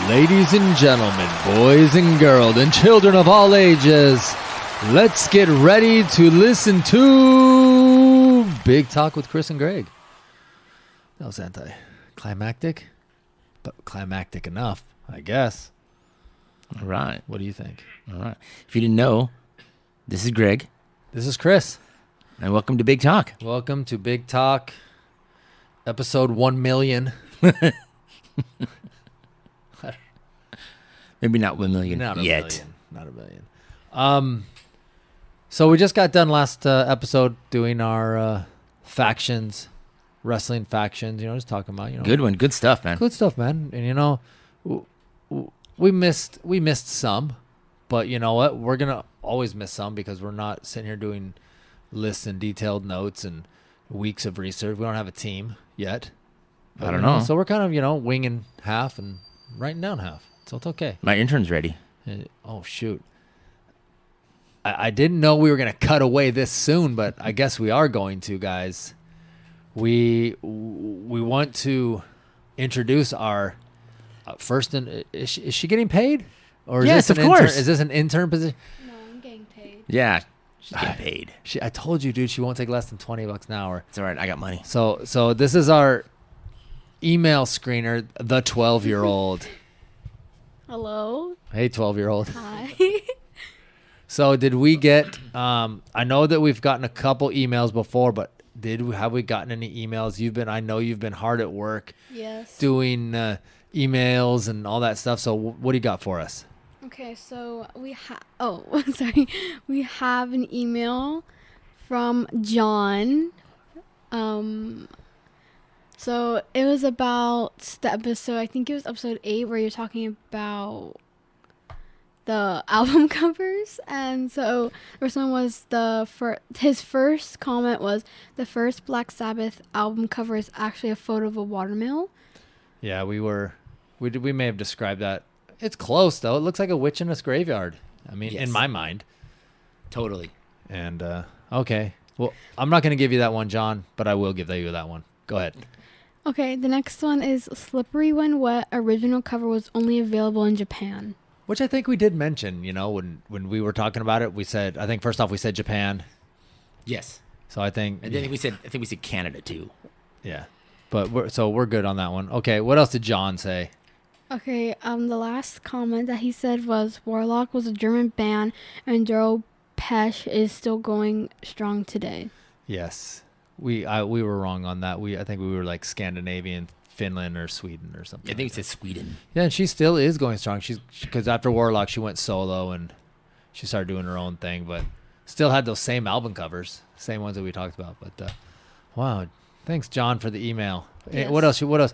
Ladies and gentlemen, boys and girls, and children of all ages, let's get ready to listen to Big Talk with Chris and Greg. That was anticlimactic, but climactic enough, I guess. All right. What do you think? All right. If you didn't know, this is Greg. This is Chris. And welcome to Big Talk. Welcome to Big Talk, episode 1 million. Maybe not 1 million Not a yet. million. Not a million. So we just got done last episode doing our factions, wrestling factions. You know, just talking about Good one. Good stuff, man. good stuff, man. And we missed some, but you know what? We're gonna always miss some because we're not sitting here doing lists and detailed notes and weeks of research. We don't have a team yet. I don't know. So we're kind of winging half and writing down half. So it's okay. My intern's ready. Oh, shoot. I didn't know we were going to cut away this soon, but I guess we are going to, guys. We want to introduce our first. Is she getting paid? Or is Yes, this of course. Is this an intern position? No, I'm getting paid. Yeah. She's getting paid. I told you, dude, she won't take less than $20 an hour. It's all right. I got money. So this is our email screener, the 12-year-old. Hello. Hey, 12-year-old. Hi. So did we get, I know that we've gotten a couple emails before, but have we gotten any emails? I know you've been hard at work Yes. doing emails and all that stuff. So what do you got for us? Okay, so we have. Oh, sorry. We have an email from John. So it was about the episode. I think it was episode 8, where you're talking about the album covers. And so the first one was his first comment was, the first Black Sabbath album cover is actually a photo of a watermill. Yeah, we may have described that. It's close though. It looks like a witch in a graveyard. I mean, Yes. in my mind. Totally. And okay. Well, I'm not going to give you that one, John, but I will give you that one. Go ahead. Okay, the next one is Slippery When Wet. Original cover was only available in Japan. Which I think we did mention, when we were talking about it, I think first off we said Japan. Yes. So I think, And then I think we said Canada too. yeah, but we're good on that one. Okay, what else did John say? Okay, the last comment that he said was, Warlock was a German band and Daryl Pesh is still going strong today. Yes, we were wrong on that. I think we were like Scandinavian, Finland or Sweden or something. I think we said Sweden. Yeah, and she still is going strong. Because after Warlock she went solo and she started doing her own thing, but still had those same album covers, same ones that we talked about. But wow, thanks John for the email. Yes. What else? What else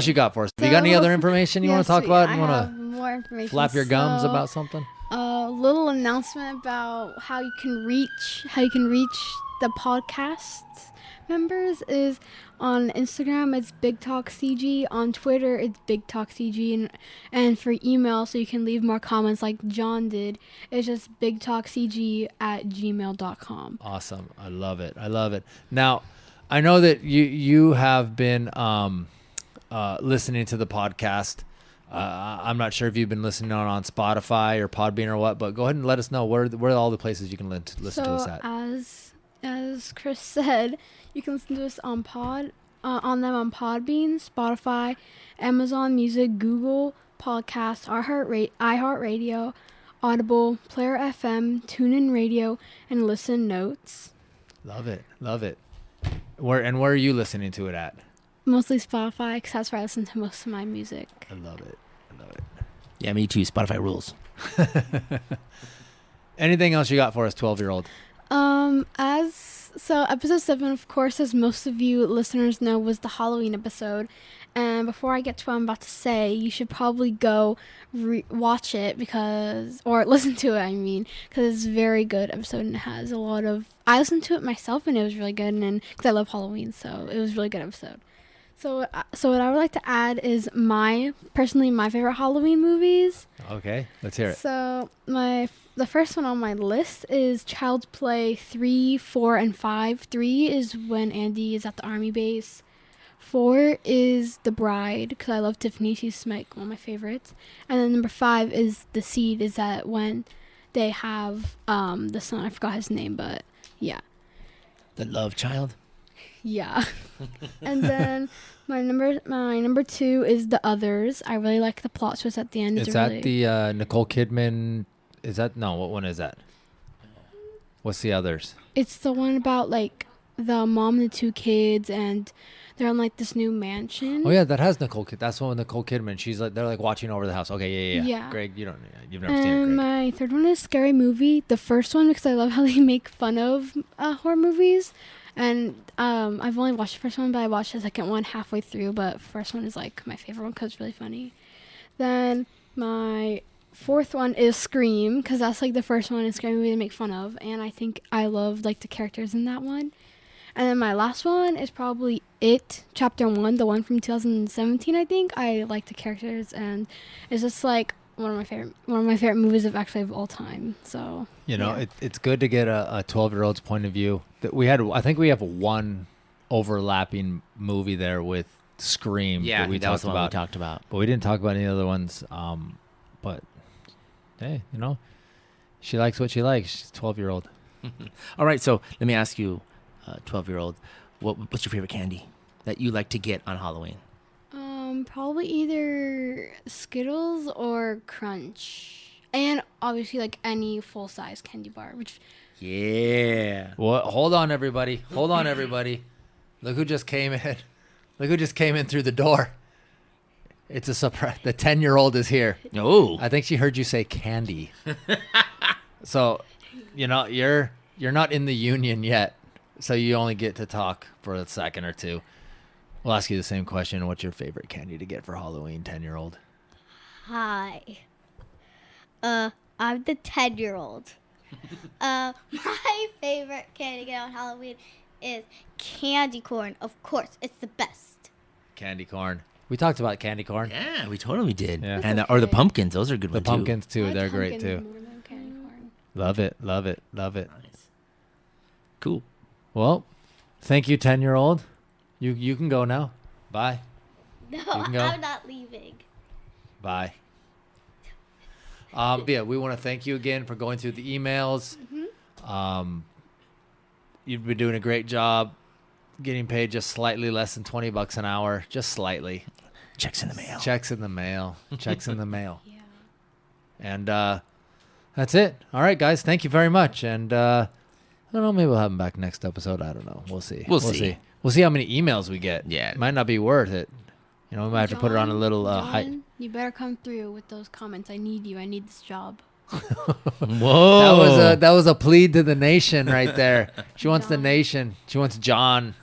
you got for us? You got any other information you want to talk about? You want to more information. flap your gums about something? A little announcement about how you can reach the podcast members is on Instagram. It's Big Talk CG. On Twitter, it's Big Talk CG, and for email, so you can leave more comments like John did, it's just bigtalkcg@gmail.com. Awesome. I love it. Now, I know that you have been listening to the podcast. I'm not sure if you've been listening on Spotify or Podbean or what, but go ahead and let us know where are all the places you can listen to us at. As Chris said, you can listen to us on Podbean, Spotify, Amazon Music, Google Podcasts, iHeartRadio, Audible, Player FM, TuneIn Radio, and Listen Notes. Love it. Where are you listening to it at? Mostly Spotify, because that's where I listen to most of my music. I love it. Yeah, me too. Spotify rules. Anything else you got for us, 12-year-old? Episode 7, of course, as most of you listeners know, was the Halloween episode. And before I get to what I'm about to say, you should probably go watch it or listen to it, because it's a very good episode and it has a lot of, I listened to it myself and it was really good, and because I love Halloween, so it was a really good episode. So what I would like to add is personally my favorite Halloween movies. Okay, let's hear it. So the first one on my list is Child's Play 3, 4, and 5. 3 is when Andy is at the army base. 4 is The Bride, because I love Tiffany. She's like one of my favorites. And then number 5 is The Seed. Is that when they have the son? I forgot his name, but yeah. The Love Child. Yeah. And then my number 2 is The Others. I really like the plot twist at the end. Is that the Nicole Kidman? Is that no? What one is that? What's the Others? It's the one about like the mom and the 2 kids, and they're in like this new mansion. Oh yeah, that has Nicole Kidman. That's the one with Nicole Kidman. She's like they're like watching over the house. Okay, yeah. Yeah. Greg, you've never seen it, And Greg. my third one is Scary Movie. The first one because I love how they make fun of horror movies. And I've only watched the first one, but I watched the second one halfway through. But first one is like my favorite one because it's really funny. Then my fourth one is Scream, because that's like the first one in Scary Movie to make fun of, and I think I love like the characters in that one. And then my last one is probably It Chapter 1, the one from 2017. I think I like the characters, and it's just like one of my favorite movies of all time. So yeah. It's good to get a 12-year-old's point of view. That I think we have one overlapping movie there with Scream. Yeah, that that was the one we talked about. But we didn't talk about any other ones. But hey, she likes what she likes. She's a 12-year-old. All right, so let me ask you, 12-year-old, what's your favorite candy that you like to get on Halloween? Probably either Skittles or Crunch, and obviously like any full-size candy bar. Which Yeah. Well, hold on, everybody. Look who just came in. Look who just came in through the door. It's a surprise. The 10-year-old is here. Oh. I think she heard you say candy. So, you're not in the union yet, so you only get to talk for a second or two. We'll ask you the same question. What's your favorite candy to get for Halloween, 10-year-old? Hi. I'm the 10-year-old. My favorite candy to get on Halloween is candy corn. Of course, it's the best. Candy corn. We talked about candy corn. Yeah, we totally did. Yeah. And or the pumpkins, those are good The ones too. pumpkins, too. I They're like great, pumpkin too. more than candy corn. Love it. Nice. Cool. Well, thank you, 10-year-old. You can go now. Bye. No, can go. I'm not leaving. Bye. Yeah, we want to thank you again for going through the emails. You've been doing a great job getting paid just slightly less than $20 an hour. Just slightly. Checks in the mail. Checks in the mail. Yeah. And that's it. All right, guys. Thank you very much. And I don't know. Maybe we'll have them back next episode. I don't know. We'll see. We'll see. We'll see how many emails we get. Yeah. It might not be worth it. We might have to put it on a little height. John, you better come through with those comments. I need you. I need this job. Whoa. That was a plea to the nation right there. She wants the nation. She wants John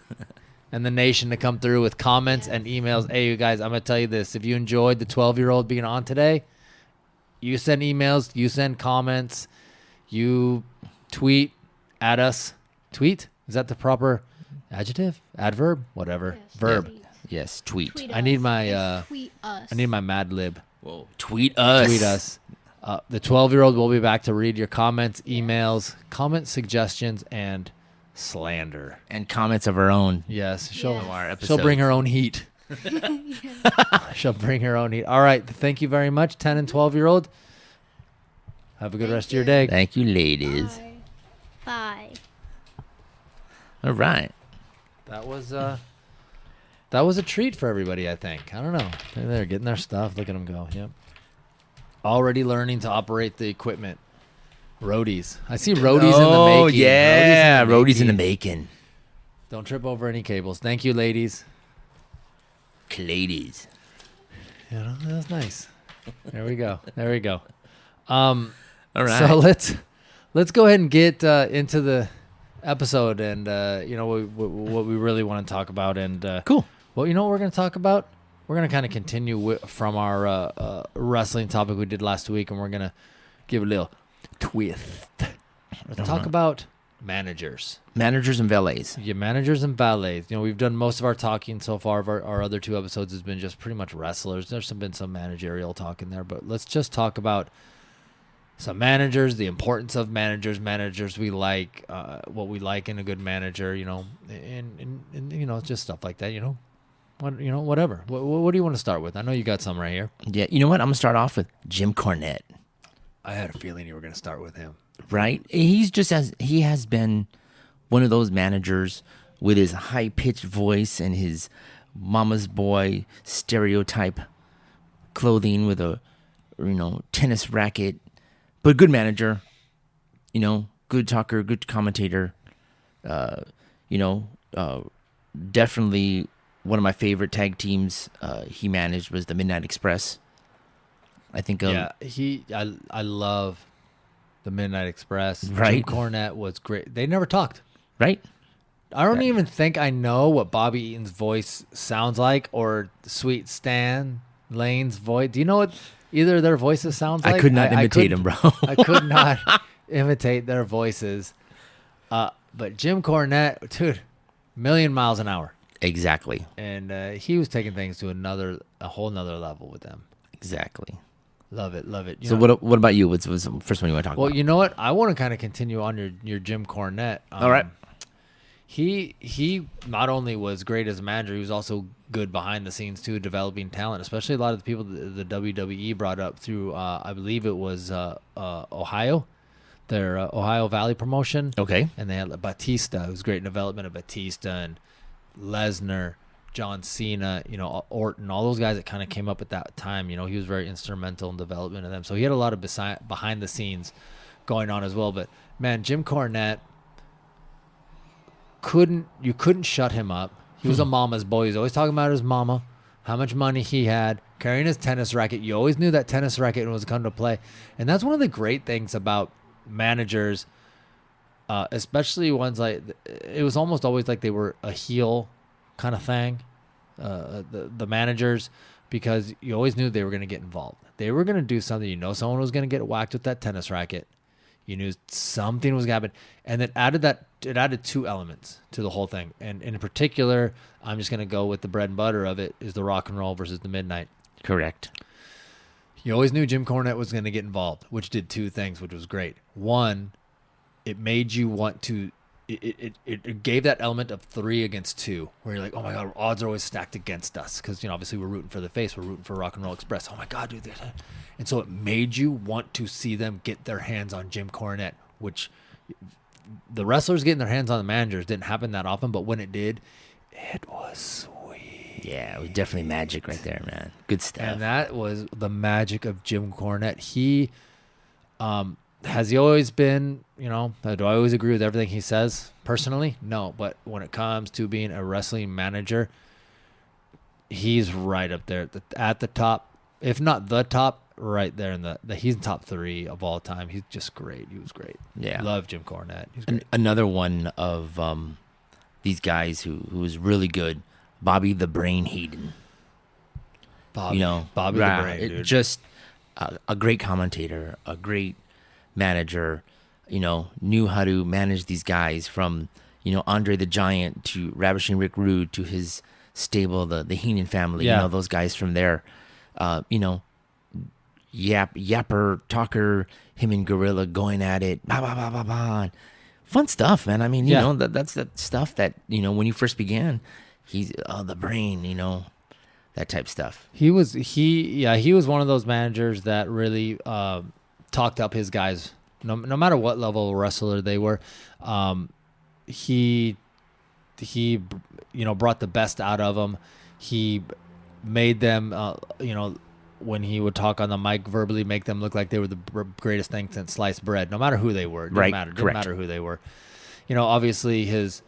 and the nation to come through with comments and emails. Hey, you guys, I'm going to tell you this. If you enjoyed the 12-year-old being on today, you send emails, you send comments, you tweet at us. Tweet? Is that the proper adjective? Adverb? Whatever. Yes. Verb. Yes, tweet. I need my Tweet us. I need my Mad Lib. Whoa. Tweet us. Tweet us. The 12-year-old will be back to read your comments, emails, comment suggestions, and slander. And comments of our own. Yes, Yes. Our she'll bring episodes. her own heat. She'll bring her own heat. All right, thank you very much, 10 and 12-year-old. Have a good rest of your day. Thank you, ladies. Bye. Bye. All right. That was a treat for everybody, I think. I don't know. They're getting their stuff. Look at them go. Yep. Already learning to operate the equipment. Roadies. I see roadies in the Oh, making. yeah. Roadies in the making. making. Don't trip over any cables. Thank you, ladies. Ladies. That was nice. There we go. All right. So let's go ahead and get into the episode and what we really want to talk about. And Cool. well, you know what we're going to talk about? We're going to kind of continue from our wrestling topic we did last week, and we're going to give a little twist. Let's talk about managers. Managers and valets. Yeah, managers and valets. We've done most of our talking so far. Our other 2 episodes has been just pretty much wrestlers. There's been some managerial talk in there, but let's just talk about some managers, the importance of managers we like, what we like in a good manager, and just stuff like that, whatever. What do you want to start with? I know you got some right here. Yeah, you know what? I'm gonna start off with Jim Cornette. I had a feeling you were going to start with him. Right? He has been one of those managers with his high pitched voice and his mama's boy stereotype clothing with a tennis racket, but good manager, good talker, good commentator. Definitely one of my favorite tag teams he managed was the Midnight Express. I think I love the Midnight Express. Right. Jim Cornette was great. They never talked. Right? I don't even think I know what Bobby Eaton's voice sounds like or Sweet Stan Lane's voice. Do you know what either of their voices sounds like? I could not imitate him, bro. I could not imitate their voices. But Jim Cornette, dude, million miles an hour. Exactly. And he was taking things to a whole nother level with them. Exactly. Love it. So what about you? What's the first one you want to talk about? Well, you know what? I want to kind of continue on your Jim Cornette. All right. He not only was great as a manager, he was also good behind the scenes too, developing talent, especially a lot of the people the WWE brought up through, I believe it was Ohio, their Ohio Valley promotion. Okay. And they had Batista, who was great in development of Batista and Lesnar, John Cena, Orton, all those guys that kind of came up at that time. He was very instrumental in development of them. So he had a lot of behind the scenes going on as well. But man, Jim Cornette, you couldn't shut him up. He was a mama's boy. He was always talking about his mama, how much money he had, carrying his tennis racket. You always knew that tennis racket was coming to play. And that's one of the great things about managers, especially ones like, it was almost always like they were a heel kind of thing, the managers, because you always knew they were going to get involved. They were going to do something. Someone was going to get whacked with that tennis racket. You knew something was going to happen. And it added two elements to the whole thing. And in particular, I'm just going to go with the bread and butter of it, is the rock and roll versus the midnight. Correct. You always knew Jim Cornette was going to get involved, which did two things, which was great. One, it made you want to, it gave that element of 3 against 2, where you're like, oh my God, odds are always stacked against us. Because, obviously we're rooting for the face. We're rooting for Rock and Roll Express. Oh my God, dude. And so it made you want to see them get their hands on Jim Cornette, which the wrestlers getting their hands on the managers didn't happen that often. But when it did, it was sweet. Yeah, it was definitely magic right there, man. Good stuff. And that was the magic of Jim Cornette. He, has he always been, do I always agree with everything he says personally? No, but when it comes to being a wrestling manager, he's right up there at the top, if not the top, right there in he's in top 3 of all time. He's just great. He was great. Yeah. Love Jim Cornette. He's great. Another one of these guys who was really good, Bobby the Brain Hayden. Bobby the Brain, dude. Just a great commentator, a great manager, knew how to manage these guys from, Andre the Giant to Ravishing Rick Rude to his stable, the Heenan family, those guys from there, yapper, talker, him and Gorilla going at it, bah, bah, bah, bah, bah. Fun stuff, man. I mean, that's that stuff that, when you first began, he's the brain, that type stuff. He was one of those managers that really talked up his guys, no matter what level of wrestler they were. He brought the best out of them. He made them, when he would talk on the mic, verbally make them look like they were the greatest thing since sliced bread, no matter who they were. Didn't matter who they were. Obviously his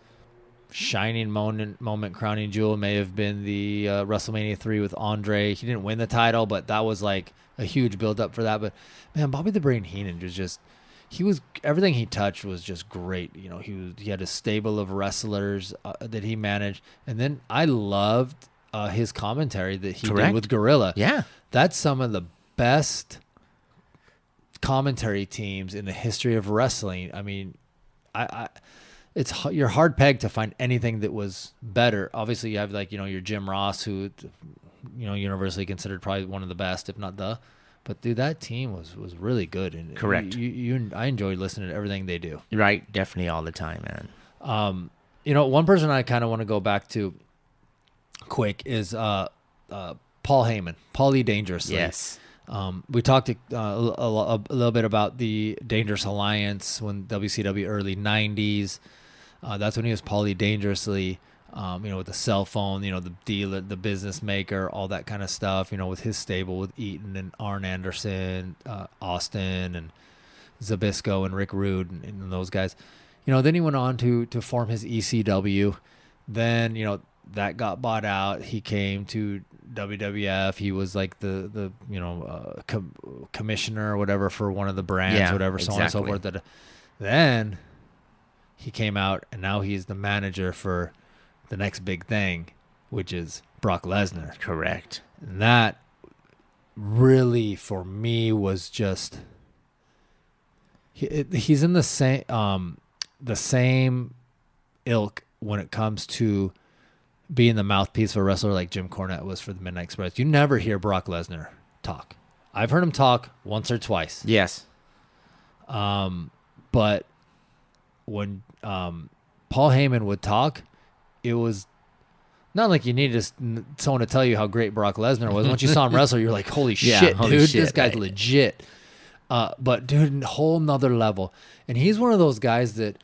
shining moment crowning jewel may have been the WrestleMania 3 with Andre. He didn't win the title, but that was like a huge build up for that. But man, Bobby the Brain Heenan was everything he touched was just great. He had a stable of wrestlers that he managed, and then I loved his commentary that he did with Gorilla. Yeah, that's some of the best commentary teams in the history of wrestling. I mean, you're hard pegged to find anything that was better. Obviously, you have your Jim Ross, who universally considered probably one of the best, if not the. But dude, that team was really good. And correct. I enjoyed listening to everything they do. Right, definitely all the time, man. One person I kind of want to go back to quick is Paul Heyman, Paulie Dangerously. Yes. We talked a little bit about the Dangerous Alliance when WCW early 90s. That's when he was Paulie Dangerously, with the cell phone, the dealer, the business maker, all that kind of stuff, with his stable with Eaton and Arn Anderson, Austin and Zabisco and Rick Rude and those guys. Then he went on to form his ECW. Then, that got bought out. He came to WWF. He was like the commissioner or whatever for one of the brands, whatever, so on and so forth. Then he came out, and now he's the manager for the next big thing, which is Brock Lesnar. Correct. And that really, for me, was just he's in the same ilk when it comes to being the mouthpiece for a wrestler like Jim Cornette was for the Midnight Express. You never hear Brock Lesnar talk. I've heard him talk once or twice. Yes. But when Paul Heyman would talk, it was not like you needed someone to tell you how great Brock Lesnar was. Once you saw him wrestle, you're like, holy shit, dude, this guy's legit. But dude, whole nother level. And he's one of those guys that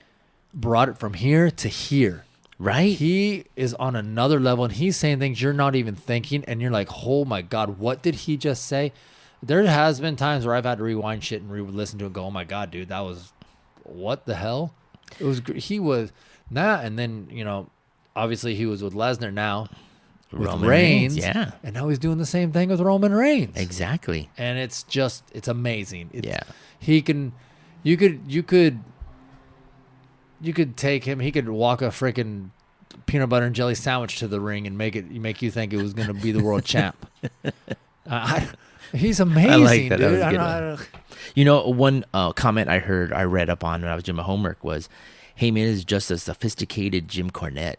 brought it from here to here. Right? He is on another level, and he's saying things you're not even thinking, and you're like, oh my God, what did he just say? There has been times where I've had to rewind shit and listen to it and go, oh my God, dude, that was, what the hell? He was that, and then, obviously he was with Lesnar now, with Roman Reigns, yeah. And now he's doing the same thing with Roman Reigns. Exactly. And it's amazing. Yeah. He can, you could take him. He could walk a freaking peanut butter and jelly sandwich to the ring and make you think it was going to be the world champ. He's amazing, I like that. dude. That was one comment I read up on when I was doing my homework was, Heyman is just a sophisticated Jim Cornette.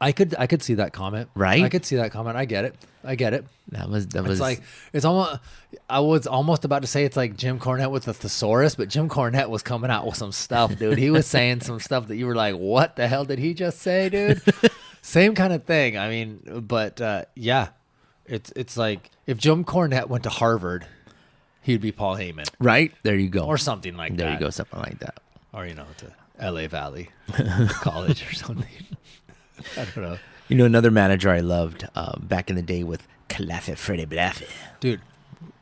I could see that comment. Right? I could see that comment. I get it. That was It's like, it's almost, I was almost about to say it's like Jim Cornette with the thesaurus, but Jim Cornette was coming out with some stuff, dude. He was saying some stuff that you were like, what the hell did he just say, dude? Same kind of thing. I mean, but yeah, it's like if Jim Cornette went to Harvard, he'd be Paul Heyman. Right? There you go. Or something like that. There you go, something like that. Or, to LA Valley College or something. I don't know. Another manager I loved back in the day with Classy Freddie Blassie. Dude,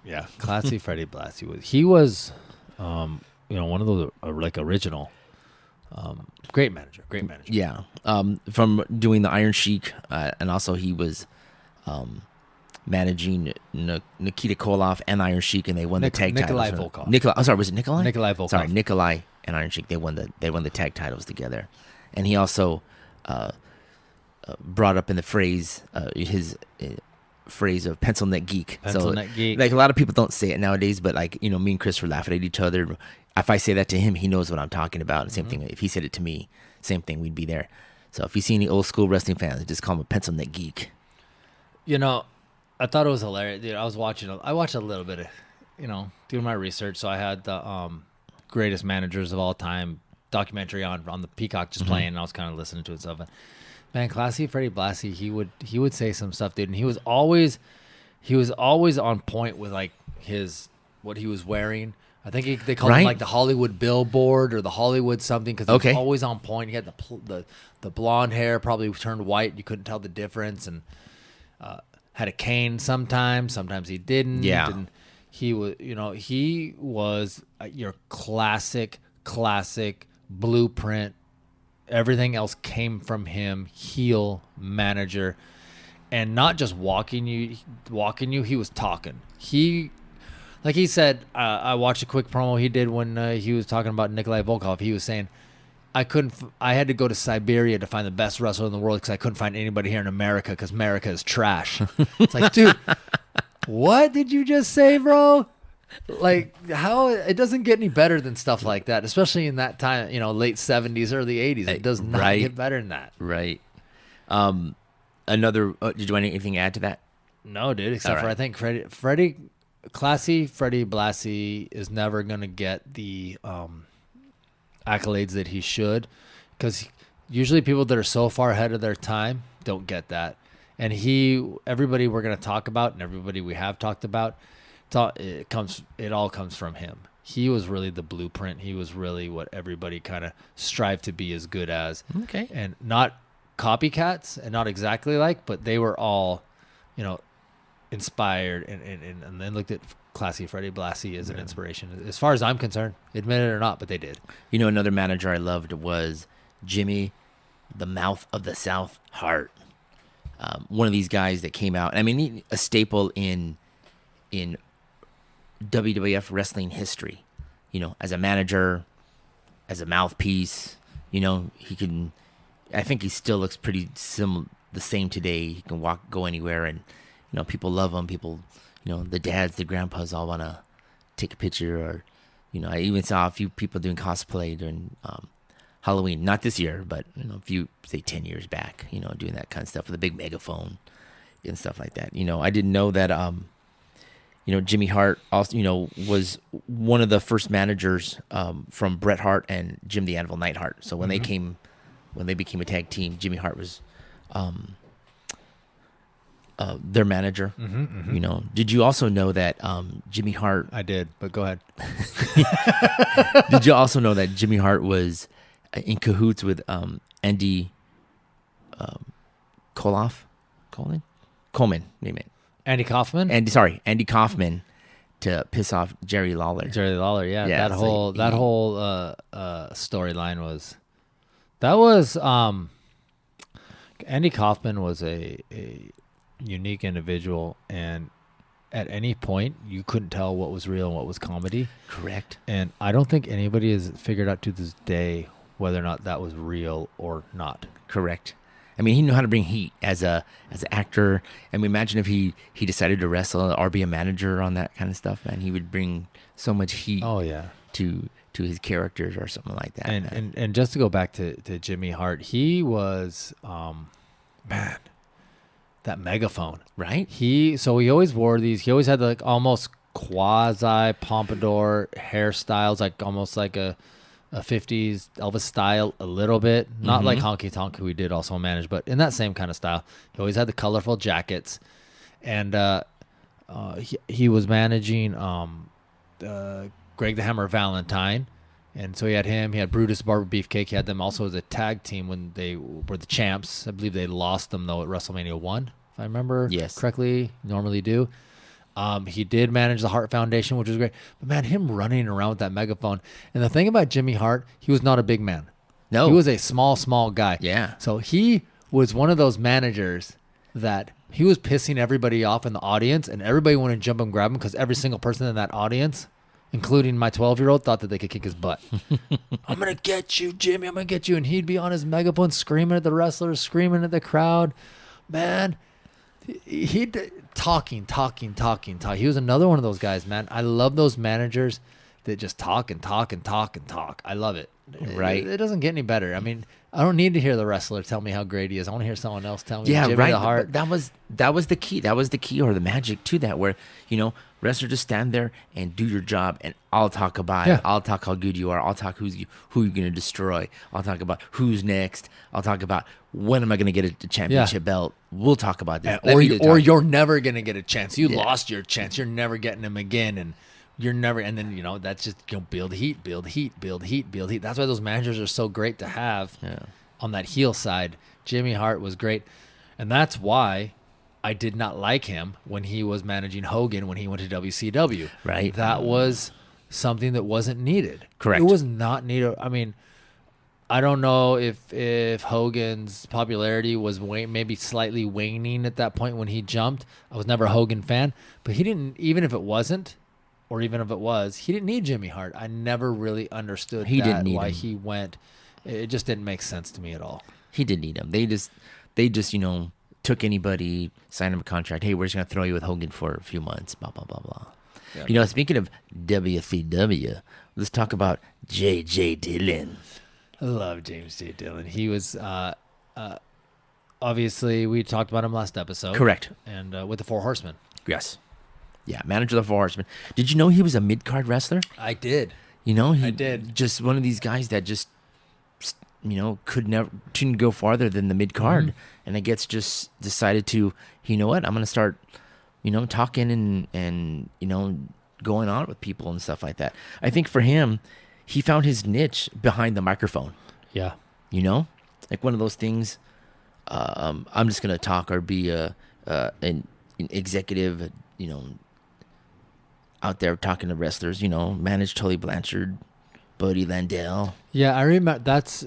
yeah, classy Freddie Blassie he was one of those like original great manager. Yeah. From doing the Iron Sheik, and also he was managing Nikita Koloff and Iron Sheik, and they won the tag Nikolai titles. Volkov. Was it Nikolai? Nikolai Volkov. Sorry, Nikolai and Iron Sheik. They won the tag titles together, and he also brought up in the phrase his phrase of pencil neck geek. Neck geek. Like a lot of people don't say it nowadays, but like me and Chris were laughing at each other. If I say that to him, he knows what I'm talking about. And same thing. If he said it to me, same thing. We'd be there. So if you see any old school wrestling fans, just call him a pencil neck geek. I thought it was hilarious, dude. I watched a little bit of, doing my research. So I had the greatest managers of all time documentary on the Peacock just playing, and I was kind of listening to it and stuff. Man, classy Freddie Blassie, he would say some stuff, dude, and he was always on point with like what he was wearing. I think they called him like the Hollywood Billboard or the Hollywood something, because he was always on point. He had the blonde hair, probably turned white. You couldn't tell the difference, and had a cane sometimes he didn't. Yeah, and he was your classic blueprint. Everything else came from him, heel manager, and not just walking you. He was talking. Like he said, I watched a quick promo he did when he was talking about Nikolai Volkov. He was saying, I had to go to Siberia to find the best wrestler in the world because I couldn't find anybody here in America because America is trash. It's like, dude, what did you just say, bro? Like, how it doesn't get any better than stuff like that, especially in that time, late 70s, early 80s. It does not get better than that. Right. Did you want anything to add to that? No, dude, except for I think classy Freddie Blassie is never going to get the accolades that he should, because usually people that are so far ahead of their time, don't get that. And everybody we're going to talk about and everybody we have talked about, it all comes from him. He was really the blueprint. He was really what everybody kind of strived to be as good as. Okay. And not copycats and not exactly like, but they were all, inspired and then looked at Classy Freddie Blassie as an inspiration. As far as I'm concerned, admit it or not, but they did. Another manager I loved was Jimmy, the Mouth of the South, Hart. One of these guys that came out. I mean, a staple in WWF wrestling history. As a manager, as a mouthpiece. He can. I think he still looks pretty the same today. He can go anywhere, and people love him. People, the dads, the grandpas all want to take a picture, or I even saw a few people doing cosplay during Halloween. Not this year, but a few, say 10 years back. Doing that kind of stuff with a big megaphone and stuff like that. I didn't know that. Jimmy Hart also, was one of the first managers from Bret Hart and Jim the Anvil Neidhart. So when they became a tag team, Jimmy Hart was their manager. Did you also know that Jimmy Hart? I did, but go ahead. Did you also know that Jimmy Hart was in cahoots with Andy Coleman? Name it. Andy Kaufman? Andy Kaufman to piss off Jerry Lawler. Yeah. Yeah, that whole storyline was. That was Andy Kaufman was a unique individual, and at any point you couldn't tell what was real and what was comedy. Correct. And I don't think anybody has figured out to this day whether or not that was real or not. Correct. I mean, he knew how to bring heat as an actor. I mean, imagine if he decided to wrestle or be a manager on that kind of stuff, man. He would bring so much heat. Oh yeah. To his characters or something like that. And just to go back to Jimmy Hart, he was that megaphone, right? He always wore these. He always had like almost quasi pompadour hairstyles, like almost like a 50s Elvis style a little bit, not like Honky Tonk, who he did also manage, but in that same kind of style. He always had the colorful jackets, and he was managing Greg the Hammer Valentine, and so he had him. He had Brutus Barber Beefcake. He had them also as a tag team when they were the champs. I believe they lost them though at WrestleMania 1, if I remember correctly. Normally do. He did manage the Hart Foundation, which was great. But man, him running around with that megaphone. And the thing about Jimmy Hart, he was not a big man. No. He was a small guy. Yeah. So he was one of those managers that he was pissing everybody off in the audience, and everybody wanted to jump and grab him because every single person in that audience, including my 12-year-old, thought that they could kick his butt. I'm going to get you, Jimmy. I'm going to get you. And he'd be on his megaphone screaming at the wrestlers, screaming at the crowd. Man, he'd talking. He was another one of those guys, man. I love those managers that just talk and talk. I love it. Right. It doesn't get any better. I mean, I don't need to hear the wrestler tell me how great he is. I want to hear someone else tell me. Jimmy the Hart. That was the key. That was the key or the magic to that, where wrestler just stand there and do your job, and I'll talk about it. I'll talk how good you are. I'll talk who you're gonna destroy. I'll talk about who's next. I'll talk about when am I gonna get a championship belt. We'll talk about this. Or you're never gonna get a chance. You lost your chance. You're never getting him again, and you're never. And then that's just build heat. That's why those managers are so great to have on that heel side. Jimmy Hart was great, and that's why I did not like him when he was managing Hogan when he went to WCW. Right. That was something that wasn't needed. Correct. It was not needed. I mean, I don't know if Hogan's popularity was maybe slightly waning at that point when he jumped. I was never a Hogan fan, but he didn't, even if it wasn't, or even if it was, he didn't need Jimmy Hart. I never really understood why he went. It just didn't make sense to me at all. He didn't need him. They just took anybody, signed him a contract. Hey, we're just going to throw you with Hogan for a few months, blah, blah, blah, blah. Yeah. Speaking of WCW, let's talk about J.J. Dillon. I love James J. Dillon. He was, obviously, we talked about him last episode. Correct. And with the Four Horsemen. Yes. Yeah, manager of the Four Horsemen. Did you know he was a mid-card wrestler? I did. I did. Just one of these guys that just couldn't go farther than the mid card, and I guess just decided to, you know what, I'm gonna start, talking and going on with people and stuff like that. I think for him, he found his niche behind the microphone. Yeah. Like one of those things. I'm just gonna talk or be an executive, out there talking to wrestlers. Manage Tully Blanchard, Buddy Landell. Yeah, I remember that's,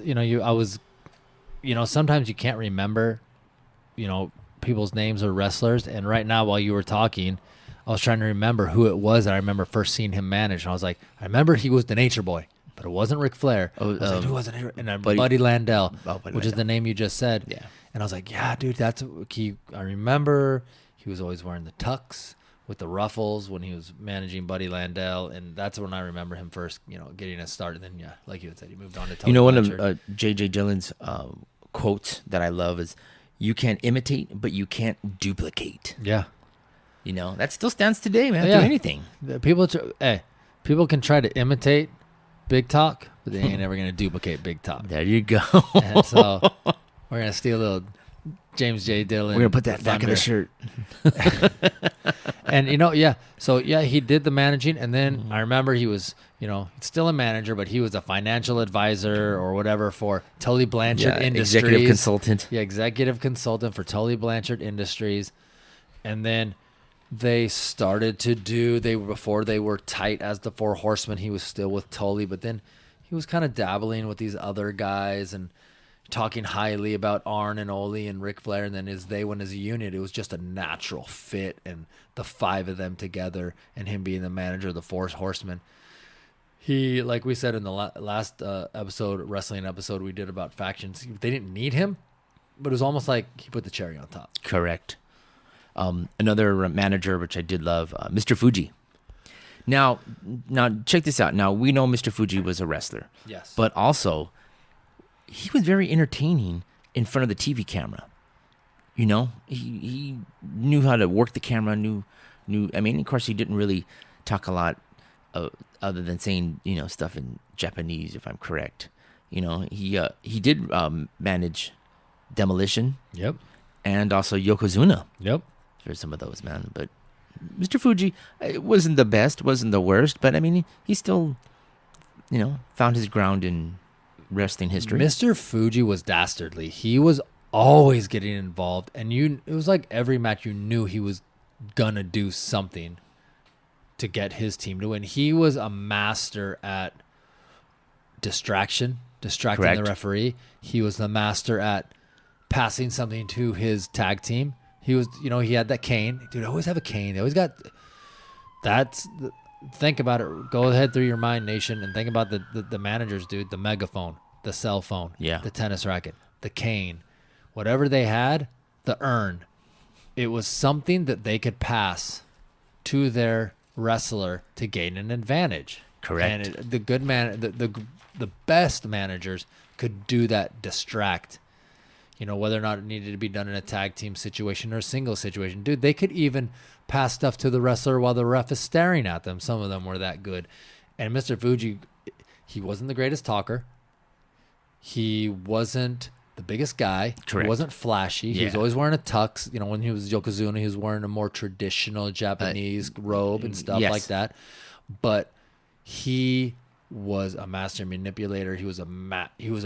sometimes you can't remember, people's names or wrestlers. And right now, while you were talking, I was trying to remember who it was that I remember first seeing him manage. And I was like, I remember he was the Nature Boy, but it wasn't Ric Flair. I was like, who was it? And then Buddy Landell, which is the name you just said. Yeah. And I was like, yeah, dude, that's I remember he was always wearing the tux with the ruffles when he was managing Buddy Landell, and that's when I remember him first, getting us started. And then, yeah, like you had said, he moved on to Tully one Blanchard. of J.J. Dillon's quotes that I love is, "You can't imitate, but you can't duplicate." Yeah. That still stands today, man. Yeah. Do anything. People can try to imitate Big Talk, but they ain't ever going to duplicate Big Talk. There you go. And so we're going to steal a little James J. Dillon. We're going to put that back on the shirt. And, So, he did the managing. And then I remember he was, still a manager, but he was a financial advisor or whatever for Tully Blanchard Industries. Executive consultant. Yeah, executive consultant for Tully Blanchard Industries. And then they started to before they were tight as the Four Horsemen, he was still with Tully, but then he was kind of dabbling with these other guys and talking highly about Arn and Ole and Ric Flair. And then as they went as a unit, it was just a natural fit, and the five of them together and him being the manager of the Four Horsemen. He, like we said in the last wrestling episode we did about factions, they didn't need him, but it was almost like he put the cherry on top. Correct. Another manager, which I did love, Mr. Fuji. Now check this out. Now, we know Mr. Fuji was a wrestler. Yes. But also, he was very entertaining in front of the TV camera. He knew how to work the camera, of course, he didn't really talk a lot other than saying, stuff in Japanese, if I'm correct. He did manage Demolition. Yep. And also Yokozuna. Yep. For some of those, man. But Mr. Fuji, it wasn't the best, wasn't the worst, but he still, found his ground in wrestling history. Mr. Fuji was dastardly. He was always getting involved, and it was like every match you knew he was gonna do something to get his team to win. He was a master at distracting Correct. the referee. He was the master at passing something to his tag team. He was, he had that cane. Dude, I always have a cane. They always got. Think about it. Go ahead through your mind, nation, and think about the managers, dude. The megaphone, the cell phone, the tennis racket, the cane, whatever they had, the urn. It was something that they could pass to their wrestler to gain an advantage. Correct. And the good man, the best managers could do that. Distract. Whether or not it needed to be done in a tag team situation or a single situation. Dude, they could even pass stuff to the wrestler while the ref is staring at them. Some of them were that good. And Mr. Fuji, he wasn't the greatest talker. He wasn't the biggest guy. Correct. He wasn't flashy. He was always wearing a tux. When he was Yokozuna, he was wearing a more traditional Japanese robe and stuff like that. But he was a master manipulator. He was a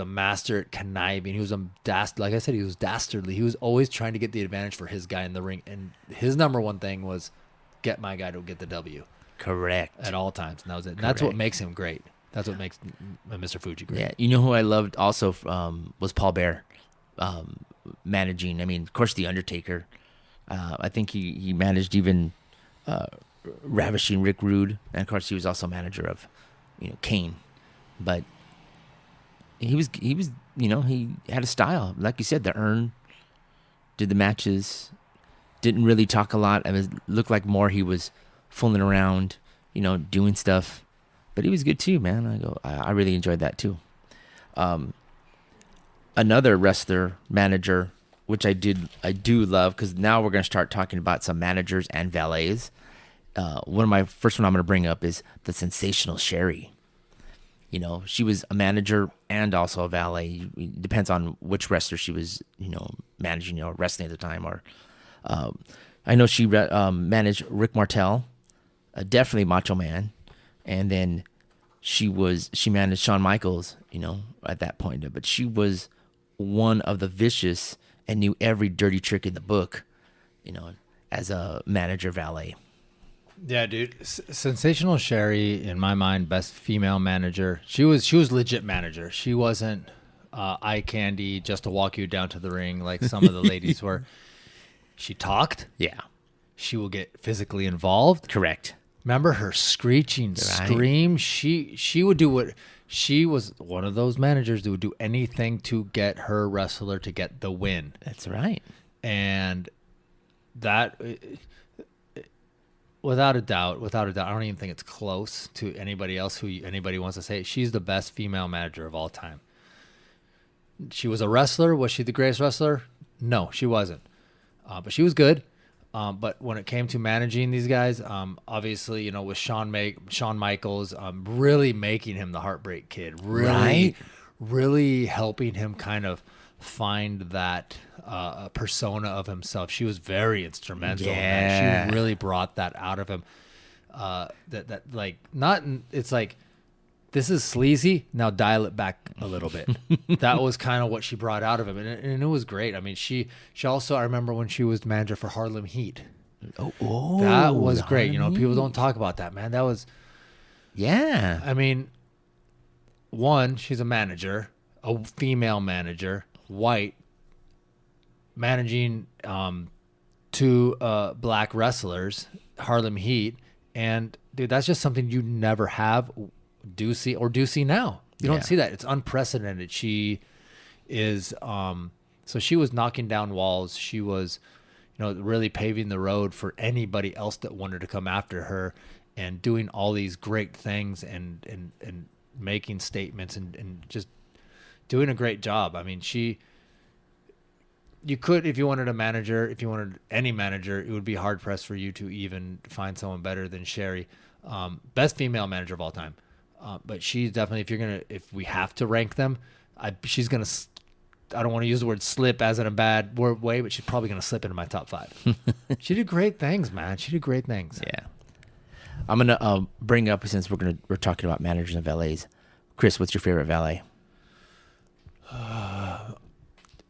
master at conniving. He was like I said, he was dastardly. He was always trying to get the advantage for his guy in the ring, and his number one thing was get my guy to get the W. Correct. At all times, and that was it. And that's what makes him great. That's what makes Mr. Fuji great. Yeah, who I loved also was Paul Bear, managing. Of course, The Undertaker. I think he managed even Ravishing Rick Rude, and of course, he was also manager of Kane. But he had a style. Like you said, the urn, did the matches, didn't really talk a lot. It looked like more he was fooling around, doing stuff. But he was good too, man. I really enjoyed that too. Another wrestler, manager, which I do love, because now we're going to start talking about some managers and valets. First one I'm going to bring up is the Sensational Sherry. You know, she was a manager and also a valet. It depends on which wrestler she was, managing, wrestling at the time. Or I know she managed Rick Martel, definitely Macho Man, and then she managed Shawn Michaels, at that point. But she was one of the vicious and knew every dirty trick in the book, as a manager valet. Yeah, dude. Sensational Sherry, in my mind, best female manager. She was legit manager. She wasn't eye candy just to walk you down to the ring like some of the ladies were. She talked. Yeah. She will get physically involved. Correct. Remember her screeching scream? She would do what she was one of those managers that would do anything to get her wrestler to get the win. That's right. And that, without a doubt, I don't even think it's close to anybody else who anybody wants to say. She's the best female manager of all time. She was a wrestler. Was she the greatest wrestler? No, she wasn't. But she was good. But when it came to managing these guys, obviously, with Shawn Michaels, really making him the Heartbreak Kid, really helping him kind of find that persona of himself. She was very instrumental. Yeah. She really brought that out of him. It's like, this is sleazy. Now dial it back a little bit. That was kind of what she brought out of him, and it was great. I mean, she also, I remember when she was the manager for Harlem Heat. Oh, that was great. People don't talk about that, man. That was, yeah. I mean, one, she's a manager, a female manager, white, managing two black wrestlers, Harlem Heat, and dude, that's just something you never do see now. You don't see that. It's unprecedented. She is so she was knocking down walls. She was really paving the road for anybody else that wanted to come after her, and doing all these great things and making statements and just doing a great job. I mean, you could, if you wanted a manager, if you wanted any manager, it would be hard pressed for you to even find someone better than Sherry. Best female manager of all time. But she's definitely, if we have to rank them, she's going to, I don't want to use the word slip as in a bad way, but she's probably going to slip into my top 5. She did great things, man. She did great things. Yeah. I'm going to bring up, since we're talking about managers and valets. Chris, what's your favorite valet?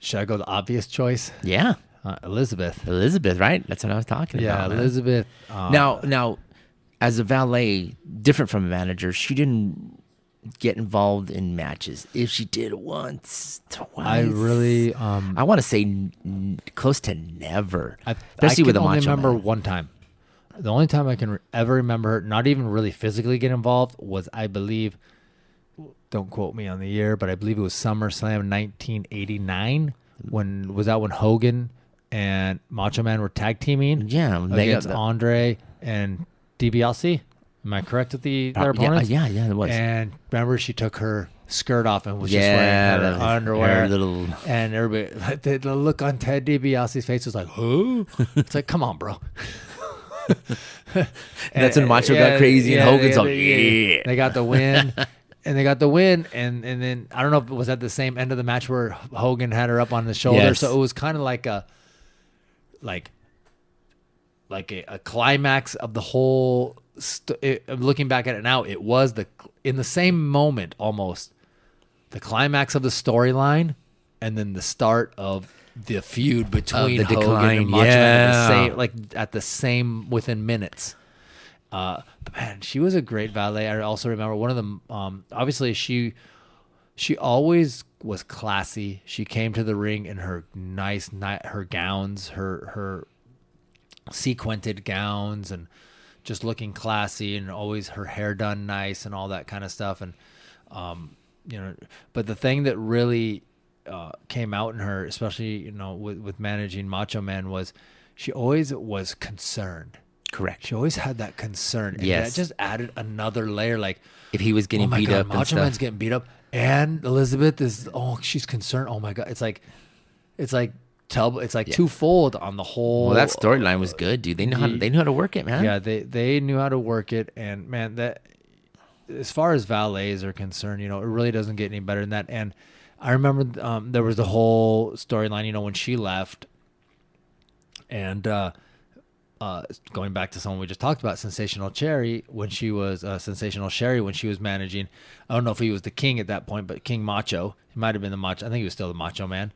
Should I go the obvious choice? Yeah. Elizabeth. Elizabeth, right? That's what I was talking about. Yeah, Elizabeth. Now, as a valet, different from a manager, she didn't get involved in matches. If she did once, twice, I really, I want to say close to never. Especially with a Macho Man. I can only remember Man. one time. The only time I can ever remember her not even really physically get involved was, I believe, don't quote me on the year, but I believe it was SummerSlam 1989. When Hogan and Macho Man were tag teaming? Yeah, against Andre and DiBiase. Am I correct with their opponents? Yeah, it was. And remember, she took her skirt off and was just wearing her underwear. And everybody, the look on Ted DiBiase's face was like, who? It's like, come on, bro. That's when Macho got crazy and Hogan's like, yeah. They got the win. And then I don't know if it was at the same end of the match where Hogan had her up on the shoulder. Yes. So it was kind of like a climax of the whole. Looking back at it now, it was in the same moment almost the climax of the storyline, and then the start of the feud between the Hogan decline. and Macho Man at the same within minutes. But man, she was a great valet. I also remember one of them. Obviously, she always was classy. She came to the ring in her her gowns, her sequined gowns, and just looking classy, and always her hair done nice and all that kind of stuff. And but the thing that really came out in her, especially with managing Macho Man, was she always was concerned. Correct. She always had that concern. And yes. that just added another layer. Like, if he was getting beat up, Macho Man's getting beat up, and Elizabeth is, she's concerned. Oh my God. It's like twofold on the whole. Well, that storyline was good, dude. They knew how to work it, man. Yeah, they knew how to work it, and man, as far as valets are concerned, it really doesn't get any better than that. And I remember there was the whole storyline, when she left, and going back to someone we just talked about, Sensational Cherry, when she was Sensational Sherry, when she was managing. I don't know if he was the King at that point, but King Macho. He might have been the Macho. I think he was still the Macho Man.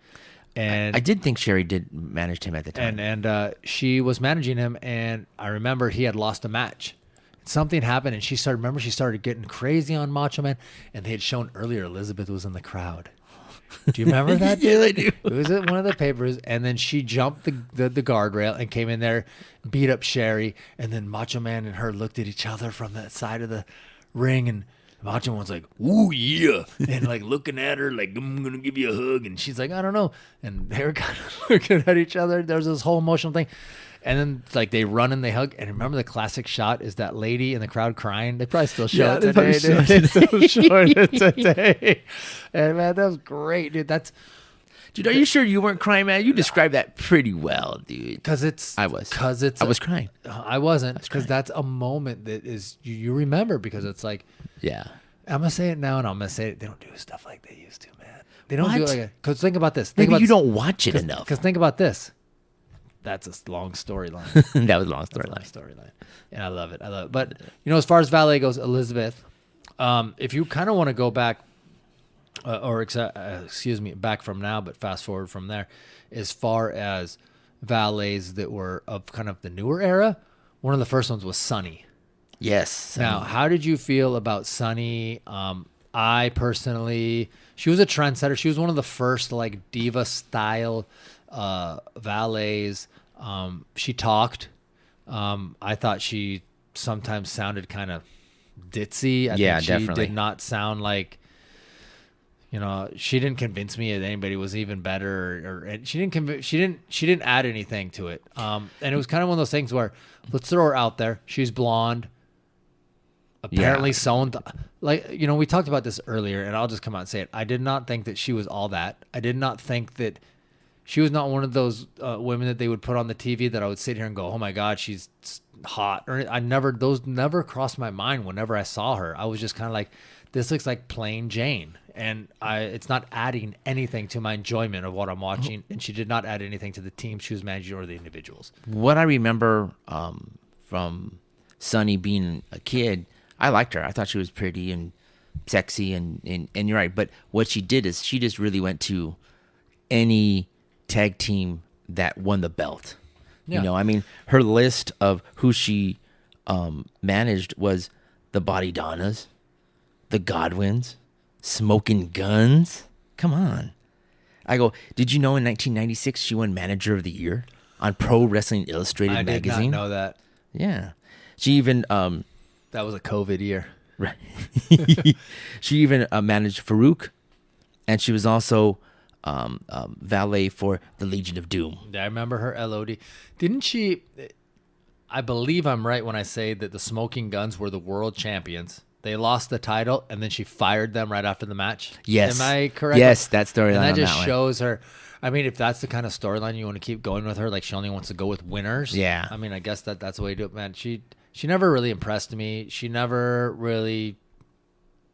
And I did think Sherry did manage him at the time. And she was managing him, and I remember he had lost a match. Something happened, and she started getting crazy on Macho Man, and they had shown earlier Elizabeth was in the crowd. Do you remember that? Yeah, I do. It was at one of the papers, and then she jumped the guardrail and came in there, beat up Sherry, and then Macho Man and her looked at each other from that side of the ring, and Macho Man's like, "Ooh yeah," and like looking at her like, "I'm gonna give you a hug," and she's like, "I don't know," and they were kind of looking at each other. There was this whole emotional thing. And then, like, they run and they hug. And remember the classic shot is that lady in the crowd crying? They probably still show it today. They still showing it today. And, man, that was great, dude. Dude, are you sure you weren't crying, man? You described that pretty well, dude. I was crying. I wasn't. Because that's a moment that is, you remember, because it's like, yeah. I'm going to say it now and I'm going to say it. They don't do stuff like they used to, man. They don't do it What? like because think about this. Maybe you don't watch it enough. Because think about this. That's a long storyline. That was a long storyline. And I love it. But, as far as valet goes, Elizabeth, if you kind of want to go back, back from now, but fast forward from there, as far as valets that were of kind of the newer era, one of the first ones was Sunny. Yes. Now, how did you feel about Sunny? I personally, she was a trendsetter. She was one of the first like diva style valets. She talked. I thought she sometimes sounded kind of ditzy. I think she definitely did not sound like, she didn't convince me that anybody was even better, and she didn't add anything to it. And it was kind of one of those things where, let's throw her out there. She's blonde. Apparently sewn. We talked about this earlier, and I'll just come out and say it. I did not think that she was all that. I did not think that she was not one of those women that they would put on the TV that I would sit here and go, "Oh my God, she's hot." Or those never crossed my mind whenever I saw her. I was just kind of like, this looks like plain Jane, and it's not adding anything to my enjoyment of what I'm watching. And she did not add anything to the team she was managing or the individuals. What I remember from Sunny being a kid, I liked her. I thought she was pretty and sexy, and you're right. But what she did is she just really went to any tag team that won the belt. Yeah. Her list of who she managed was the Body Donnas, the Godwins, Smoking Guns. Come on. I go, did you know in 1996 she won Manager of the Year on Pro Wrestling Illustrated magazine? I did not know that. Yeah. She even... that was a COVID year. Right. She even managed Farouk, and she was also valet for the Legion of Doom. Yeah, I remember her LOD. Didn't she? I believe I'm right when I say that the Smoking Guns were the world champions. They lost the title, and then she fired them right after the match. Yes. Am I correct? Yes, that storyline. And that on just that shows her. If that's the kind of storyline you want to keep going with her, like she only wants to go with winners. Yeah. I guess that's the way to do it, man. She never really impressed me. She never really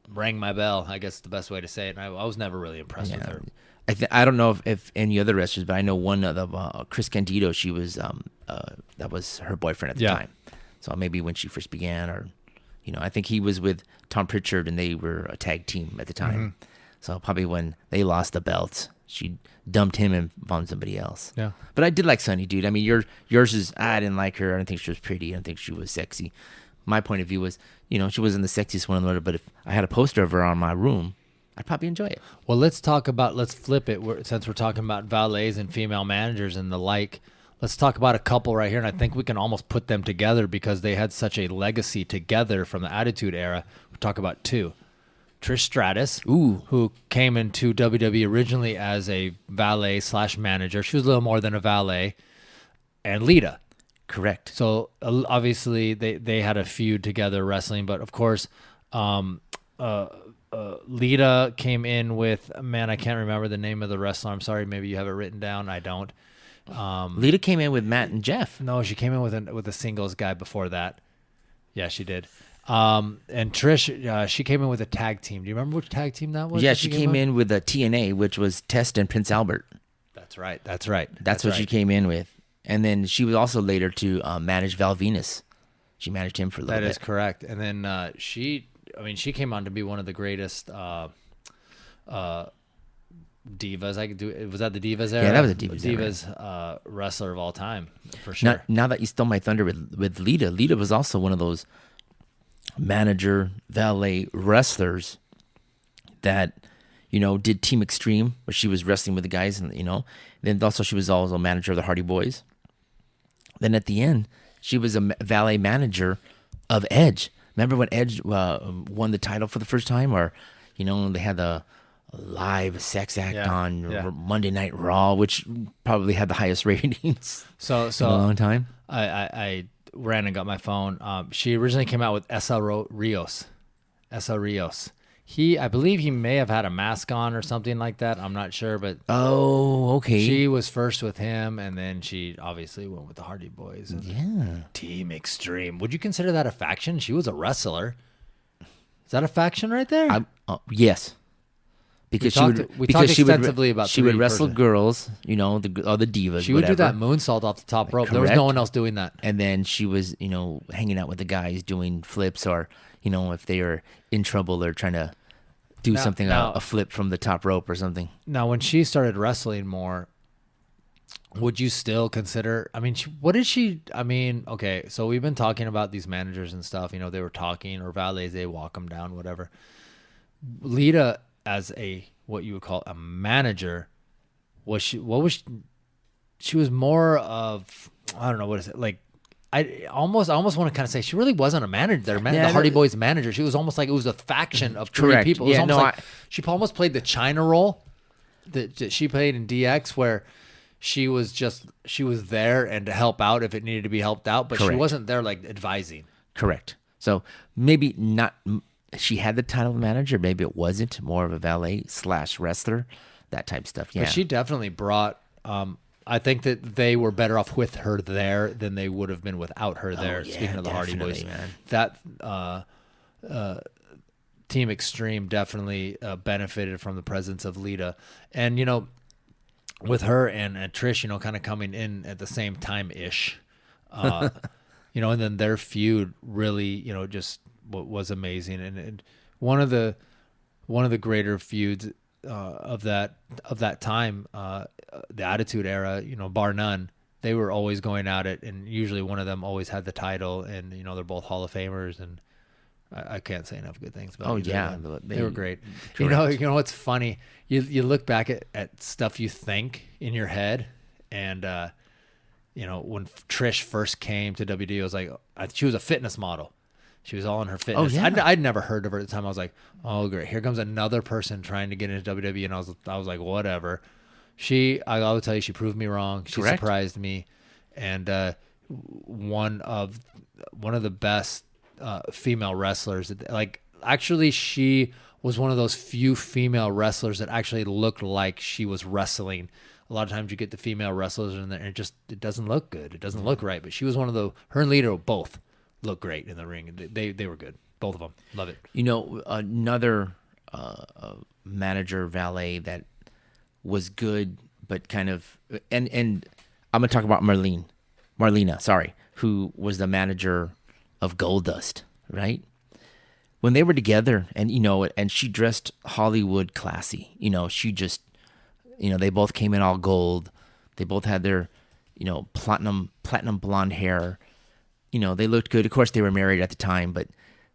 rang my bell, I guess is the best way to say it. And I was never really impressed with her. I don't know if any other wrestlers, but I know one of the Chris Candido. She was that was her boyfriend at the time. So maybe when she first began, or I think he was with Tom Pritchard and they were a tag team at the time. Mm-hmm. So probably when they lost the belts, she dumped him and found somebody else. Yeah. But I did like Sunny, dude. Yours is I didn't like her. I didn't think she was pretty. I didn't think she was sexy. My point of view was, she wasn't the sexiest one in the world, but if I had a poster of her on my room, I'd probably enjoy it. Well, let's flip it. Since we're talking about valets and female managers and the like, let's talk about a couple right here. And I think we can almost put them together because they had such a legacy together from the Attitude Era. We'll talk about two. Trish Stratus, who came into WWE originally as a valet / manager. She was a little more than a valet. And Lita. Correct. So obviously they had a feud together wrestling, but of course, Lita came in with, I can't remember the name of the wrestler. I'm sorry, maybe you have it written down. I don't. Lita came in with Matt and Jeff. No, she came in with a singles guy before that. Yeah, she did. And Trish, she came in with a tag team. Do you remember which tag team that was? Yeah, that she came in with a TNA, which was Test and Prince Albert. That's right. That's right. That's what she came in with. And then she was also later to manage Val Venus. She managed him for a little bit. That is correct. And then she came on to be one of the greatest divas. I could do. Was that the Divas era? Yeah, that was a Divas era. Divas wrestler of all time, for sure. Now that you stole my thunder with Lita, Lita was also one of those manager, valet wrestlers that, did Team Extreme, where she was wrestling with the guys, and then also she was also a manager of the Hardy Boys. Then at the end, she was a valet manager of Edge. Remember when Edge won the title for the first time, or they had the live sex act on Monday Night Raw, which probably had the highest ratings So in a long time. I ran and got my phone. She originally came out with SL Rios. I believe he may have had a mask on or something like that. I'm not sure, but Oh, okay. she was first with him, and then she obviously went with the Hardy Boys. And Yeah. Team Extreme. Would you consider that a faction? She was a wrestler. Is that a faction right there? Yes. Because we talked extensively about she would three wrestle person. girls, the divas. She would do whatever. that moonsault off the top rope. There was Correct. no one else doing that. And then she was, hanging out with the guys doing flips, or if they are in trouble, they're trying to do something, a flip from the top rope or something. Now, when she started wrestling more, would you still consider? I mean, what did she? I mean, okay, so we've been talking about these managers and stuff. They were talking, or valets, they walk them down, whatever. Lita, as what you would call a manager, she was more of, I don't know, what is it, like, I almost want to kind of say she really wasn't a manager. The Hardy Boys manager. She was almost like it was a faction of three Correct. people. It was Yeah, almost no, like she almost played the China role that she played in DX, where she was there and to help out if it needed to be helped out, but she Correct. wasn't there like advising. Correct. So maybe not. She had the title of manager. Maybe it wasn't, more of a valet / wrestler, that type of stuff. Yeah. But she definitely brought. I think that they were better off with her there than they would have been without her there. yeah, Speaking of the Hardy Boys, man. that Team Extreme definitely benefited from the presence of Lita, and with her and Trish, kind of coming in at the same time ish, and then their feud really, just was amazing, and one of the greater feuds of that time, the Attitude Era, bar none. They were always going at it, and usually one of them always had the title, and they're both Hall of Famers, and I can't say enough good things about either of them. They were great. Correct. You know what's funny? You look back at stuff you think in your head, and when Trish first came to WWE, it was like she was a fitness model. She was all in her fitness. Oh, yeah. I'd never heard of her at the time. I was like, oh, great. Here comes another person trying to get into WWE. And I was like, whatever. I will tell you, she proved me wrong. She Correct. surprised me. And one of the best female wrestlers. Actually, she was one of those few female wrestlers that actually looked like she was wrestling. A lot of times you get the female wrestlers in there and it doesn't look good. It doesn't look right. But she was one of her and Lita both look great in the ring. They were good. Both of them. Love it. Another manager valet that was good, but kind of, and I'm going to talk about Marlena, who was the manager of Goldust, right? When they were together, and and she dressed Hollywood classy. She just, they both came in all gold. They both had their, platinum blonde hair. They looked good. Of course, they were married at the time, but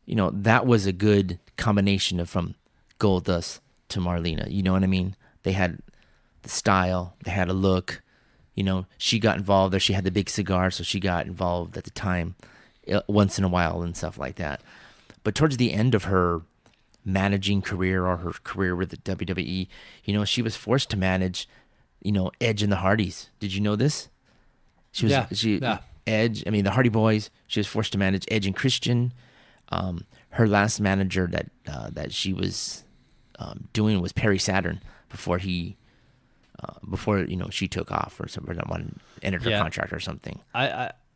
that was a good combination from Goldust to Marlena. You know what I mean? They had the style, they had a look. She got involved there. She had the big cigar, so she got involved at the time once in a while and stuff like that. But towards the end of her managing career, or her career with the WWE, she was forced to manage, Edge and the Hardys. Did you know this? Edge, the Hardy Boys. She was forced to manage Edge and Christian. Her last manager that she was doing was Perry Saturn before she took off, or something, entered her contract or something.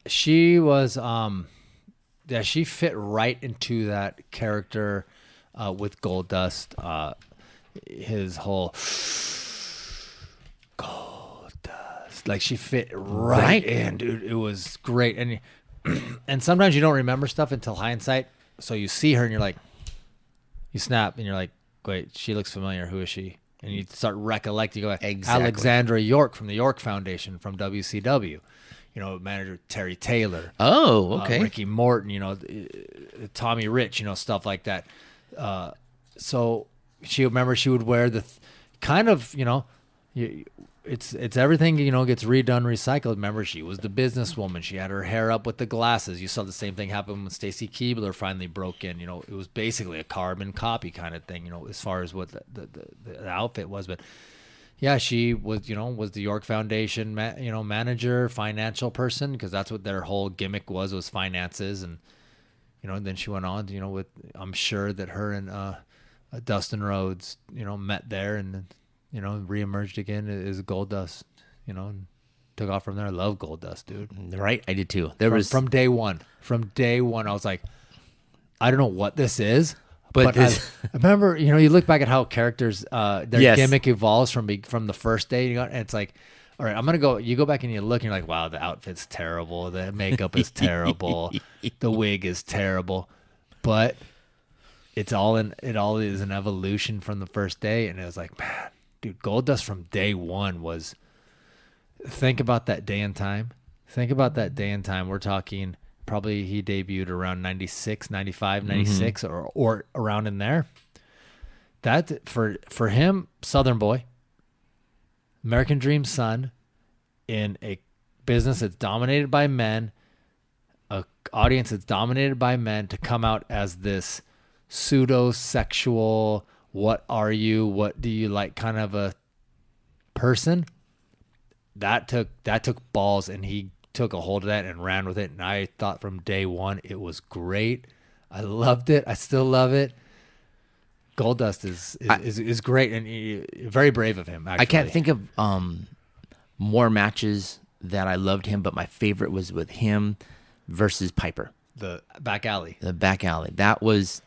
She was she fit right into that character with Goldust. His whole Goldust, like she fit right in, dude. It was great, and sometimes you don't remember stuff until hindsight. So you see her and you're like, you snap and you're like, wait, she looks familiar. Who is she? And you start recollecting. You go, Exactly. Alexandra York from the York Foundation from WCW. You know, manager Terry Taylor. Oh, okay. Ricky Morton, you know, Tommy Rich, you know, stuff like that. So she would wear the kind of, you know, it's everything, you know, gets redone, recycled. Remember, she was the businesswoman. She had her hair up with the glasses. You saw the same thing happen when Stacy Keibler finally broke in. You know, it was basically a carbon copy kind of thing, you know, as far as what the outfit was. But yeah, she was, you know, was the York Foundation, manager, financial person, because that's what their whole gimmick was finances. And, you know, and then she went on, you know, with, I'm sure that her and Dustin Rhodes, you know, met there and then, you know, reemerged again as Goldust, you know, and took off from there. I love Goldust, dude. Right, I did too. From day one. From day one, I was like, I don't know what this is, but I remember, you know, you look back at how characters, their gimmick evolves from the first day, and it's like, all right, I'm gonna go. You go back and you look, and you're like, wow, the outfit's terrible, the makeup is terrible, the wig is terrible, but it all is an evolution from the first day, and it was like, man. Dude, Goldust from day one was, think about that day and time. Think about that day and time. We're talking probably he debuted around 96, 95, 96 or around in there. That for him, Southern boy, American Dream son, in a business that's dominated by men, a audience that's dominated by men, to come out as this pseudo-sexual, what are you, what do you like kind of a person, that took balls, and he took a hold of that and ran with it. And I thought from day one it was great. I loved it. I still love it. Goldust is great, and very brave of him, actually. I can't think of more matches that I loved him, but my favorite was with him versus Piper. The back alley. That was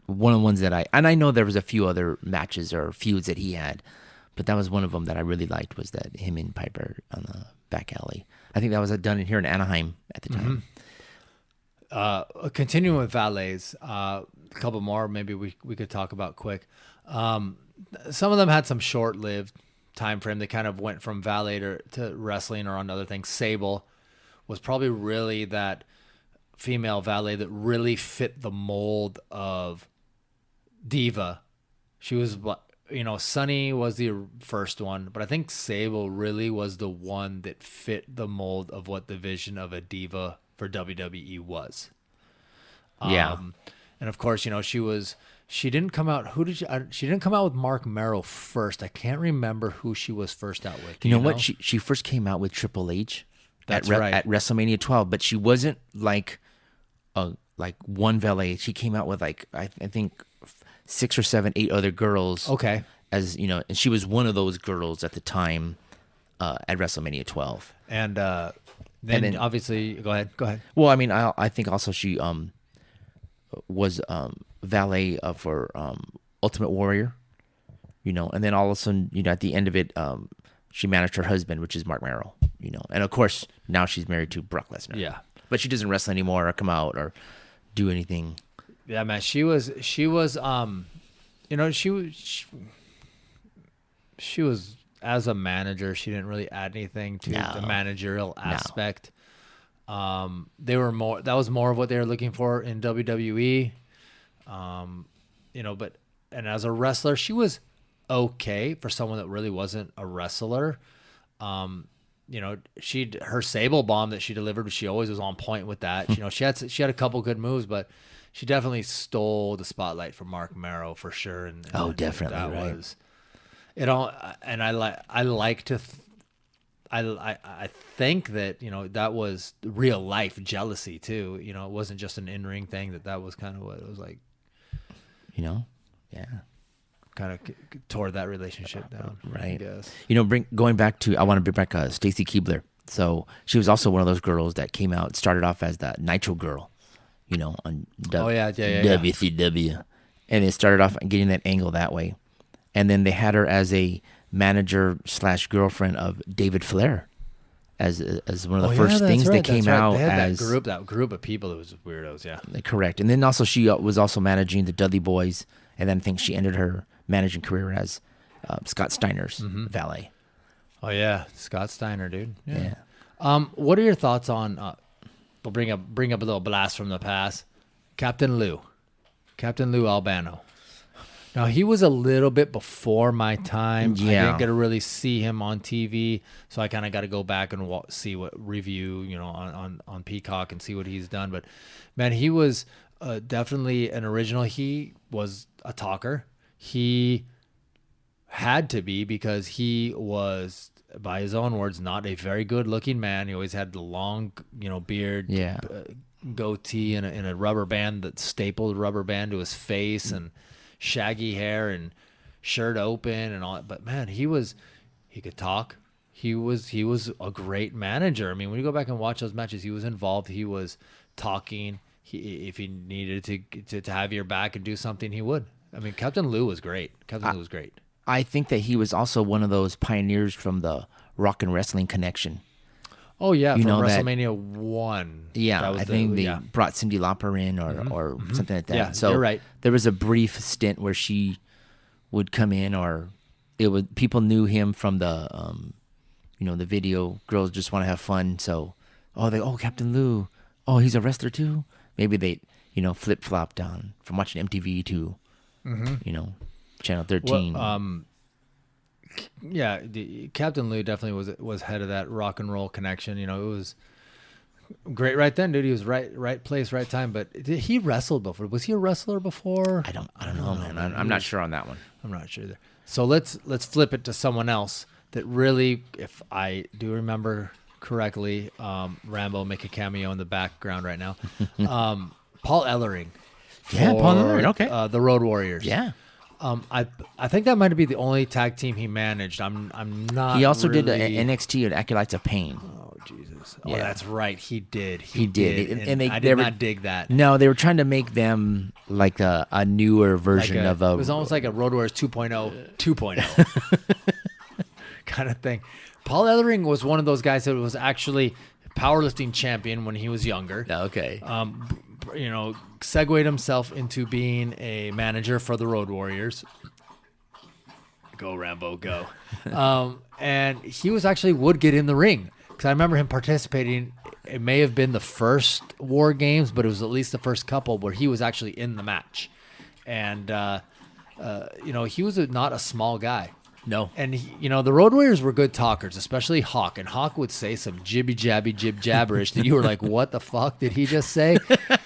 one of the ones that I know there was a few other matches or feuds that he had, but that was one of them that I really liked, was that him and Piper on the back alley. I think that was done here in Anaheim at the time. Continuing with Valets, a couple more maybe we could talk about quick. Some of them had some short-lived time frame. They kind of went from valet to wrestling or on other things. Sable was probably really that female valet that really fit the mold of diva. She was, you know, Sunny was the first one, but I think Sable really was the one that fit the mold of what the vision of a diva for WWE was. Yeah. And of course, you know, she didn't come out. She didn't come out with Mark Merrow first. I can't remember who she was first out with. You know what? She first came out with Triple H. That's right. At WrestleMania 12, but she wasn't like one valet. She came out with like I think 6 or 7, 8 other girls. Okay. As you know, and she was one of those girls at the time at WrestleMania 12. And then obviously, go ahead. Well, I mean, I think also she was valet for Ultimate Warrior, you know, and then all of a sudden, you know, at the end of it, she managed her husband, which is Mark Merrow, you know, and of course now she's married to Brock Lesnar. Yeah. But she doesn't wrestle anymore or come out or do anything. Yeah, man, she was, you know, she was as a manager, she didn't really add anything to the managerial aspect. That was more of what they were looking for in WWE. You know, and as a wrestler, she was okay for someone that really wasn't a wrestler. You know, her Sable bomb that she delivered, she always was on point with that. You know, she had a couple good moves, but she definitely stole the spotlight from Mark Merrow for sure. And definitely that right. was, you know, and I think that, you know, that was real life jealousy too. You know, it wasn't just an in-ring thing. That was kind of what it was like. You know, yeah. Kind of tore that relationship down, right? I guess. You know, going back to, I want to bring back Stacy Keibler. So she was also one of those girls that came out, started off as the Nitro Girl, on yeah. WCW. And it started off getting that angle that way. And then they had her as a manager / girlfriend of David Flair as one of the first things that came out. They had as that group of people that was weirdos, yeah. correct. And then also she was also managing the Dudley Boys, and then I think she ended her managing career as Scott Steiner's valet. Oh yeah, Scott Steiner, dude. Yeah. What are your thoughts on? We'll bring up a little blast from the past. Captain Lou Albano. Now he was a little bit before my time. Yeah. I didn't get to really see him on TV, so I kind of got to go back and see what review on Peacock and see what he's done. But man, he was definitely an original. He was a talker. He had to be, because he was, by his own words, not a very good looking man. He always had the long, beard, goatee, and a rubber band, that stapled rubber band to his face, and shaggy hair, and shirt open, and all that. But man, he could talk. He was a great manager. I mean, when you go back and watch those matches, he was involved. He was talking. If he needed to have your back and do something, he would. I mean, Captain Lou was great. Lou was great. I think that he was also one of those pioneers from the rock and wrestling connection. Oh yeah, from WrestleMania 1. Yeah, I think they brought Cyndi Lauper in or something like that. Yeah, so you're right. There was a brief stint where she would come in, or people knew him from the the video Girls Just Want to Have Fun. So Captain Lou, he's a wrestler too. Maybe they flip flopped on from watching MTV to Channel 13. Well, Captain Lou definitely was head of that rock and roll connection. It was great right then, dude. He was right place, right time. But he wrestled before. Was he a wrestler before? I don't know, man. I'm not sure on that one. I'm not sure either. So let's flip it to someone else that really, if I do remember correctly, Rambo make a cameo in the background right now. Paul Ellering. Yeah, Paul Ellering. Okay. The Road Warriors. Yeah. I think that might be the only tag team he managed. I'm not. He also really... did NXT at Acolytes of Pain. Oh Jesus! Yeah. Oh, that's right. He did. He did. And I did not dig that. No, they were trying to make them like a newer version of a. It was almost like a Road Warriors 2.0 kind of thing. Paul Ellering was one of those guys that was actually powerlifting champion when he was younger. Okay. Segued himself into being a manager for the Road Warriors. Go Rambo, go! And he would get in the ring, because I remember him participating. It may have been the first War Games, but it was at least the first couple where he was actually in the match. And he was not a small guy. No. And, the Road Warriors were good talkers, especially Hawk. And Hawk would say some jibby-jabby, jib-jabberish that you were like, what the fuck did he just say?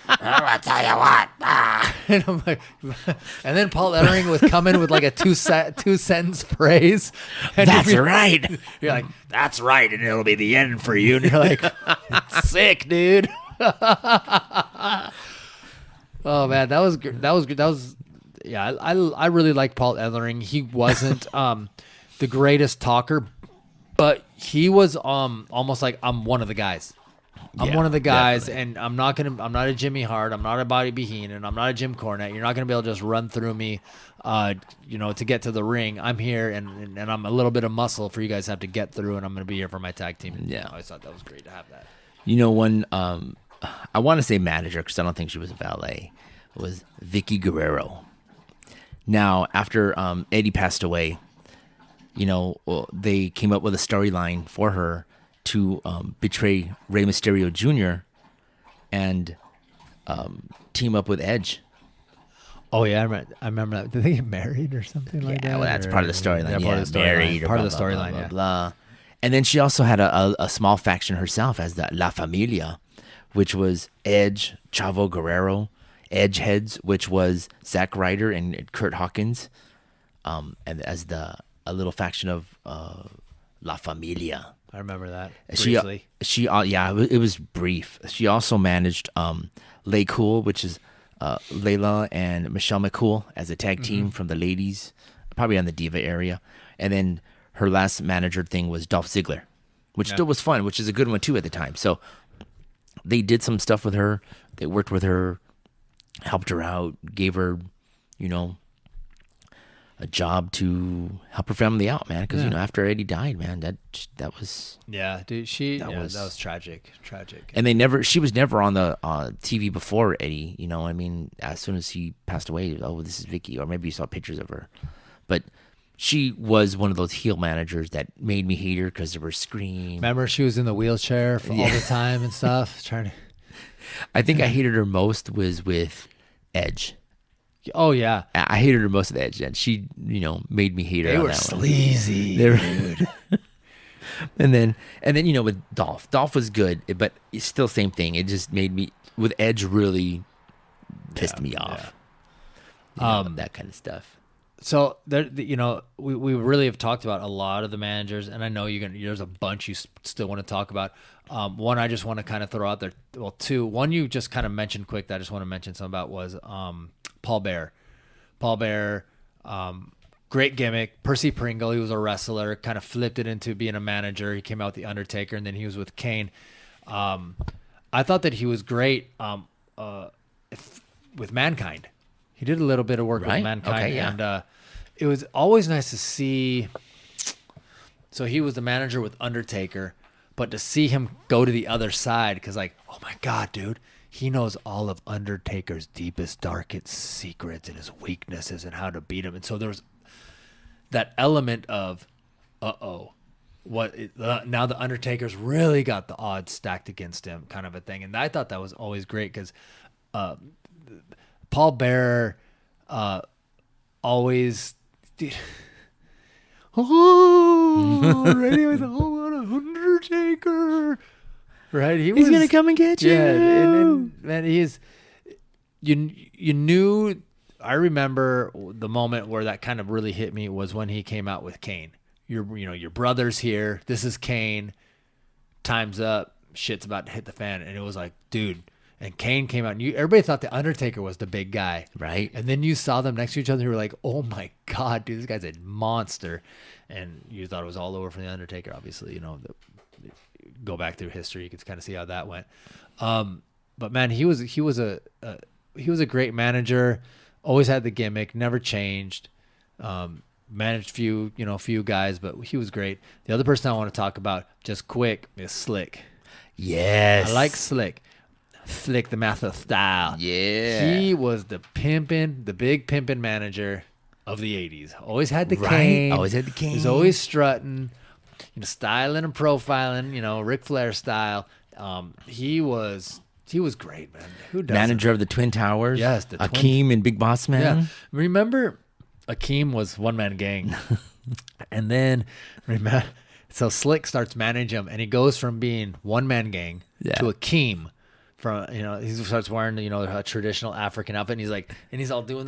I'll tell you what. And I'm like, and then Paul Ellering would come in with like a two-sentence phrase. And That's right. You're like, that's right, and it'll be the end for you. And you're like, sick, dude. Oh, man, that was good. That was. Yeah, I really like Paul Ellering. He wasn't the greatest talker, but he was almost like, I'm one of the guys. I'm one of the guys, definitely. And I'm not a Jimmy Hart. I'm not a Bobby B. Heenan. I'm not a Jim Cornette. You're not gonna be able to just run through me, to get to the ring. I'm here, and I'm a little bit of muscle for you guys to have to get through, and I'm gonna be here for my tag team. And, I always thought that was great to have that. One I want to say manager, because I don't think she was a valet, was Vicky Guerrero. Now, after Eddie passed away, they came up with a storyline for her to betray Rey Mysterio Jr. and team up with Edge. Oh yeah, I remember that. Did they get married or something like that? Yeah, well, that's part of the storyline. Yeah, part of the storyline. Married, part blah, of the storyline. blah, yeah. Blah. And then she also had a small faction herself as the La Familia, which was Edge, Chavo Guerrero, Edgeheads, which was Zack Ryder and Kurt Hawkins, and as a little faction of La Familia. I remember that briefly. It was brief. She also managed Lay Cool, which is Layla and Michelle McCool as a tag team from the ladies, probably on the Diva area. And then her last manager thing was Dolph Ziggler, which still was fun, which is a good one too at the time. So they did some stuff with her. They worked with her, helped her out, gave her, you know, a job to help her family out, man. Because you know, after Eddie died, man, that was dude. That was tragic. And she was never on the TV before Eddie. You know, I mean, as soon as he passed away, oh, this is Vicky, or maybe you saw pictures of her, but she was one of those heel managers that made me hate her because there were screams. Remember, she was in the wheelchair for all the time and stuff. Trying to. I think I hated her most was with Edge. Oh yeah, I hated her most of the Edge. And she, you know, made me hate her. They on were that sleazy, dude. and then you know, with Dolph was good, but it's still same thing. It just made me with Edge really pissed me off. Yeah. You know, that kind of stuff. So there, you know, we really have talked about a lot of the managers, and I know there's a bunch you still want to talk about. One I just want to kind of throw out there. Well, two. One you just kind of mentioned quick that I just want to mention something about was Paul Bear. Paul Bear, great gimmick. Percy Pringle, he was a wrestler, kind of flipped it into being a manager. He came out with The Undertaker, and then he was with Kane. I thought that he was great with Mankind. He did a little bit of work with Mankind, and it was always nice to see. So he was the manager with Undertaker, but to see him go to the other side, because like, oh my God, dude, he knows all of Undertaker's deepest, darkest secrets and his weaknesses and how to beat him. And so there was that element of, now the Undertaker's really got the odds stacked against him, kind of a thing. And I thought that was always great because Paul Bearer always did. Radio is all on Undertaker. Right? He's going to come and get you. Yeah, and man, he is. You knew. I remember the moment where that kind of really hit me was when he came out with Kane. Your brother's here. This is Kane. Time's up. Shit's about to hit the fan. And it was like, dude. And Kane came out, and everybody thought the Undertaker was the big guy, right? And then you saw them next to each other, and you were like, "Oh my God, dude, this guy's a monster!" And you thought it was all over for the Undertaker. Obviously, you know, go back through history, you could kind of see how that went. But man, he was a great manager. Always had the gimmick, never changed. Managed few guys, but he was great. The other person I want to talk about, just quick, is Slick. Yes, I like Slick. Slick the Master Style. Yeah. He was the big pimpin' manager of the 80s. Always had the cane. Always had the cane. He was always strutting, styling and profiling, Ric Flair style. He was great, man. Who doesn't? Manager of the Twin Towers. Yes. Akeem and Big Boss Man. Yeah. Remember, Akeem was one-man gang. And then, so Slick starts managing him, and he goes from being one-man gang to Akeem. He starts wearing, a traditional African outfit, and he's all doing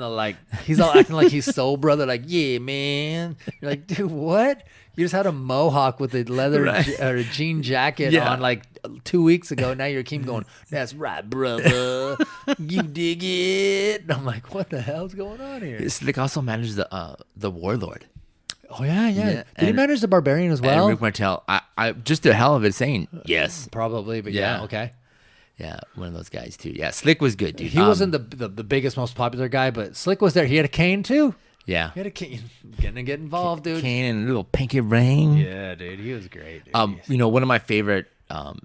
he's all acting like he's Soul Brother, like, yeah, man. You're like, dude, what? You just had a mohawk with a leather or a jean jacket on like 2 weeks ago. Now you're Keem going, that's right, brother. You dig it? And I'm like, what the hell's going on here? Slick also managed the Warlord. Oh yeah. Did he manage the Barbarian as well? And Rick Martel. I just the hell of it saying yes, probably, but yeah, okay. Yeah, one of those guys too. Yeah, Slick was good, dude. He wasn't the biggest, most popular guy, but Slick was there. He had a cane too. Yeah, he had a cane. Getting to get involved, dude. Cane and a little pinky ring. Yeah, dude, he was great. Dude. One of my favorite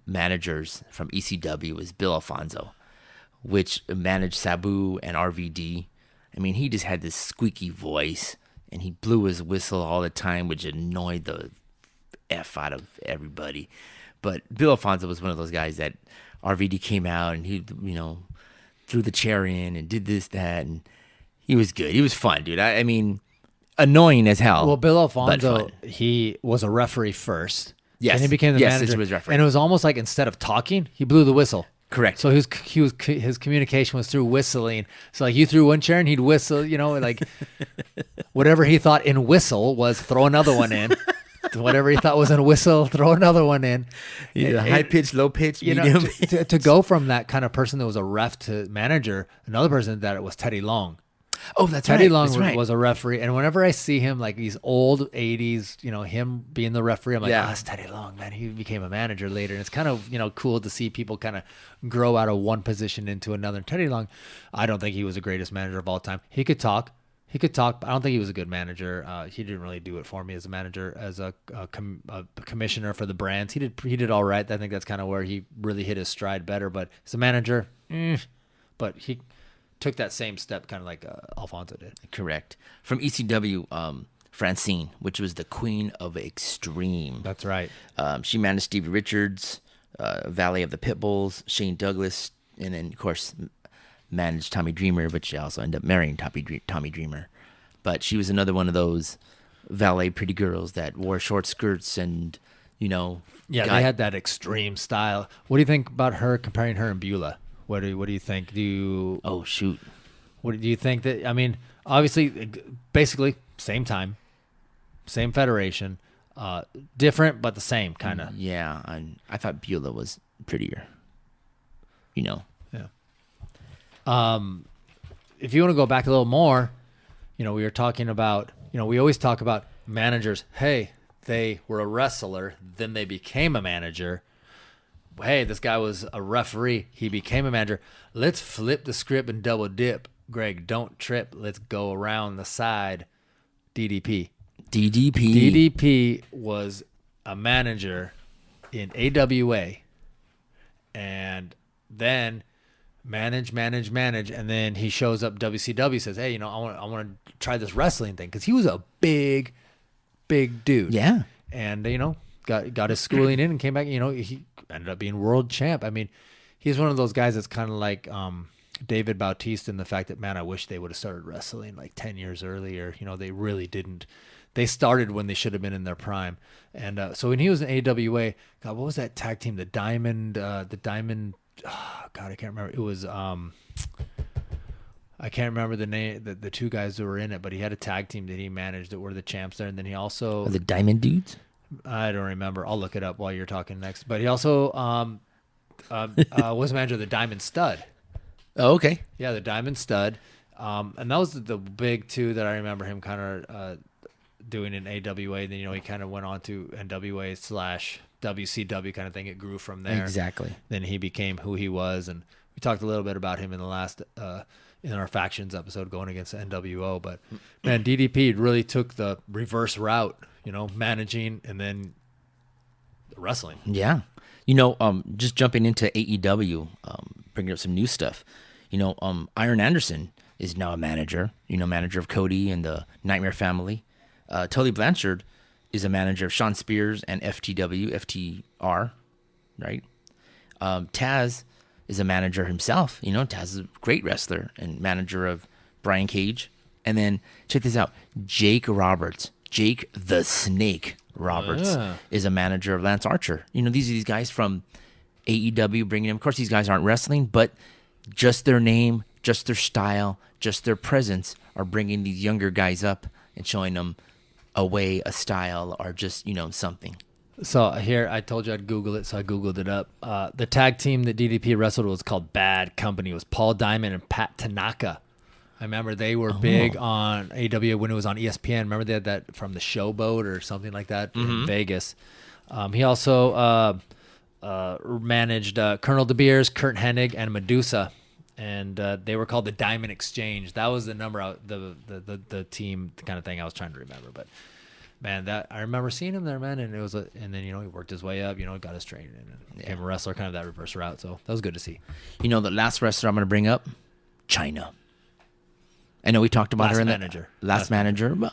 managers from ECW was Bill Alfonso, which managed Sabu and RVD. I mean, he just had this squeaky voice, and he blew his whistle all the time, which annoyed the F out of everybody. But Bill Alfonso was one of those guys that RVD came out and he, threw the chair in and did this, that, and he was good. He was fun, dude. I mean, annoying as hell. Well, Bill Alfonso, he was a referee first. Yes. And he became the manager. He was referee. And it was almost like instead of talking, he blew the whistle. Correct. So his communication was through whistling. So like you threw one chair and he'd whistle, like whatever he thought in whistle was throw another one in. Whatever he thought was in a whistle, throw another one in. Yeah, high pitch, low pitch, medium. To go from that kind of person that was a ref to manager, another person that it was Teddy Long. Oh, that's Teddy right. Long That's right. was a referee, and whenever I see him, like these old '80s, him being the referee, I'm like, Yeah. oh, that's Teddy Long, man. He became a manager later, and it's kind of cool to see people kind of grow out of one position into another. And Teddy Long, I don't think he was the greatest manager of all time. He could talk. But I don't think he was a good manager. He didn't really do it for me as a manager, as a commissioner for the brands. He did all right. I think that's kind of where he really hit his stride better. But as a manager, but he took that same step kind of like Alfonso did. Correct. From ECW, Francine, which was the queen of extreme. That's right. She managed Stevie Richards, Valet of the Pitbulls, Shane Douglas, and then, of course, managed Tommy Dreamer, but she also ended up marrying Tommy Dreamer. But she was another one of those valet pretty girls that wore short skirts and, Yeah, they had that extreme style. What do you think about her, comparing her and Beulah? What do you think? Oh, shoot. What do you think that, I mean, obviously, basically, same time, same federation, different, but the same, kind of. Yeah, I thought Beulah was prettier. Yeah. If you want to go back a little more, we were talking about, we always talk about managers. Hey, they were a wrestler, then they became a manager. Hey, this guy was a referee. He became a manager. Let's flip the script and double dip. Greg, don't trip. Let's go around the side. DDP. DDP was a manager in AWA, and then manage, and then he shows up WCW, says, hey, I want to try this wrestling thing, because he was a big dude. Yeah. And got his schooling in and came back. He ended up being world champ. I mean, he's one of those guys that's kind of like David Bautista in the fact that, man, I wish they would have started wrestling like 10 years earlier. They really didn't. They started when they should have been in their prime. And so when he was in AWA, God, what was that tag team? The Diamond. Oh, God, I can't remember. It was I can't remember the name, the two guys that were in it, but he had a tag team that he managed that were the champs there. And then he also The Diamond Dudes? I don't remember. I'll look it up while you're talking next. But he also was manager of the Diamond Stud. Oh, okay. Yeah, the Diamond Stud. And that was the big two that I remember him kind of doing in AWA. Then, he kind of went on to NWA/WCW kind of thing. It grew from there. Exactly. Then he became who he was. And we talked a little bit about him in the last in our factions episode going against NWO. But, man, DDP really took the reverse route, managing and then wrestling. Yeah. Just jumping into AEW, bringing up some new stuff. Iron Anderson is now a manager, manager of Cody and the Nightmare Family. Tully Blanchard is a manager of Sean Spears and FTR, right? Taz is a manager himself. Taz is a great wrestler and manager of Brian Cage. And then check this out. Jake the Snake Roberts is a manager of Lance Archer. These are these guys from AEW bringing them. Of course, these guys aren't wrestling, but just their name, just their style, just their presence are bringing these younger guys up and showing them a way, a style, or just, something. So here, I told you I'd Google it, so I Googled it up. The tag team that DDP wrestled was called Bad Company. It was Paul Diamond and Pat Tanaka. I remember they were big on AW when it was on ESPN. Remember they had that from the Showboat or something like that in Vegas. He also managed Colonel De Beers, Kurt Hennig, and Medusa, and they were called the Diamond Exchange. That was the number, the team kind of thing I was trying to remember. But man, that I remember seeing him there, man, and it was and then he worked his way up, got his training and became a wrestler, kind of that reverse route. So that was good to see. The last wrestler I'm going to bring up, Chyna. I know we talked about her in last manager or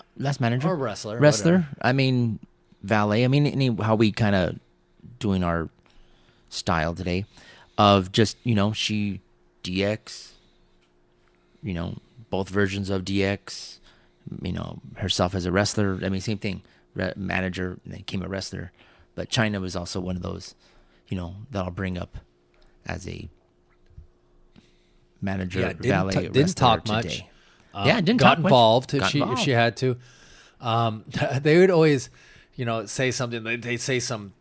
wrestler. Whatever. I mean, valet. I mean, how we kind of doing our style today of just, she DX, both versions of DX, herself as a wrestler. I mean, same thing, manager, and then became a wrestler. But Chyna was also one of those, that I'll bring up as a manager, valet, didn't talk today. Much. Didn't got talk involved much. If she had to. They would always, say something. They'd say some,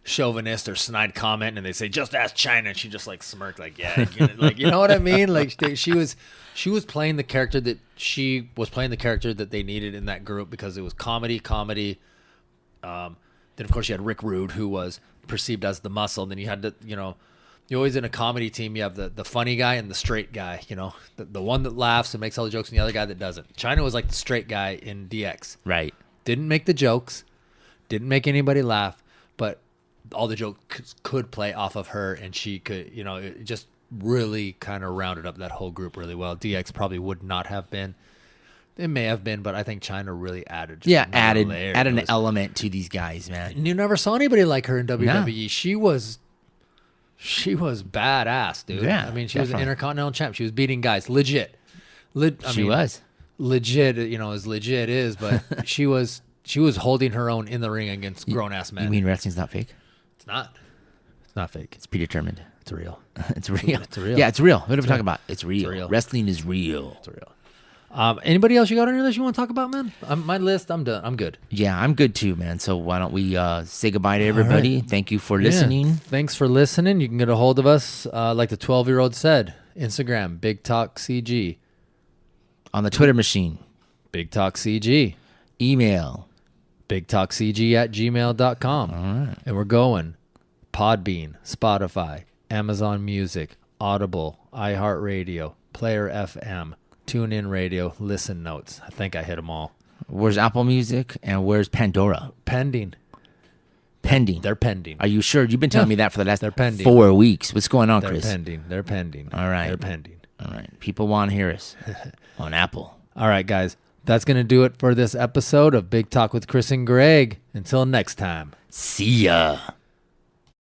chauvinist or snide comment, and they say just ask China, and she just like smirked, like yeah, like you know what I mean? Like she was playing the character that they needed in that group because it was comedy. Then of course you had Rick Rude, who was perceived as the muscle. And then you had you're always in a comedy team. You have the funny guy and the straight guy. The one that laughs and makes all the jokes, and the other guy that doesn't. China was like the straight guy in DX. Right. Didn't make the jokes, didn't make anybody laugh, but all the jokes could play off of her, and she could, it just really kind of rounded up that whole group really well. DX probably would not have been. It may have been, but I think China really added. Added an element to these guys, man. And you never saw anybody like her in WWE. No. She was badass, dude. Yeah, I mean, she was an Intercontinental champ. She was beating guys legit. She was legit, as legit is, but she was holding her own in the ring against grown ass men. You mean wrestling's not fake? It's not. It's not fake. It's predetermined. It's real. It's real. It's real. Yeah, it's real. What are we talking about? It's real. It's real. Wrestling is real. It's real. Anybody else you got on your list you want to talk about, man? My list, I'm done. I'm good. Yeah, I'm good too, man. So why don't we say goodbye to everybody? Right. Thank you for listening. Thanks for listening. You can get a hold of us, like the 12-year-old said. Instagram, Big Talk CG. On the Twitter machine, Big Talk CG. Email, bigtalkcg@gmail.com. All right. And we're going Podbean, Spotify, Amazon Music, Audible, iHeartRadio, Player FM, TuneIn Radio, Listen Notes. I think I hit them all. Where's Apple Music and where's Pandora? Pending. They're pending. Are you sure? You've been telling me that for the last 4 weeks. What's going on, Chris? They're pending. All right. They're pending. All right. People want to hear us on Apple. All right, guys. That's going to do it for this episode of Big Talk with Chris and Greg. Until next time. See ya.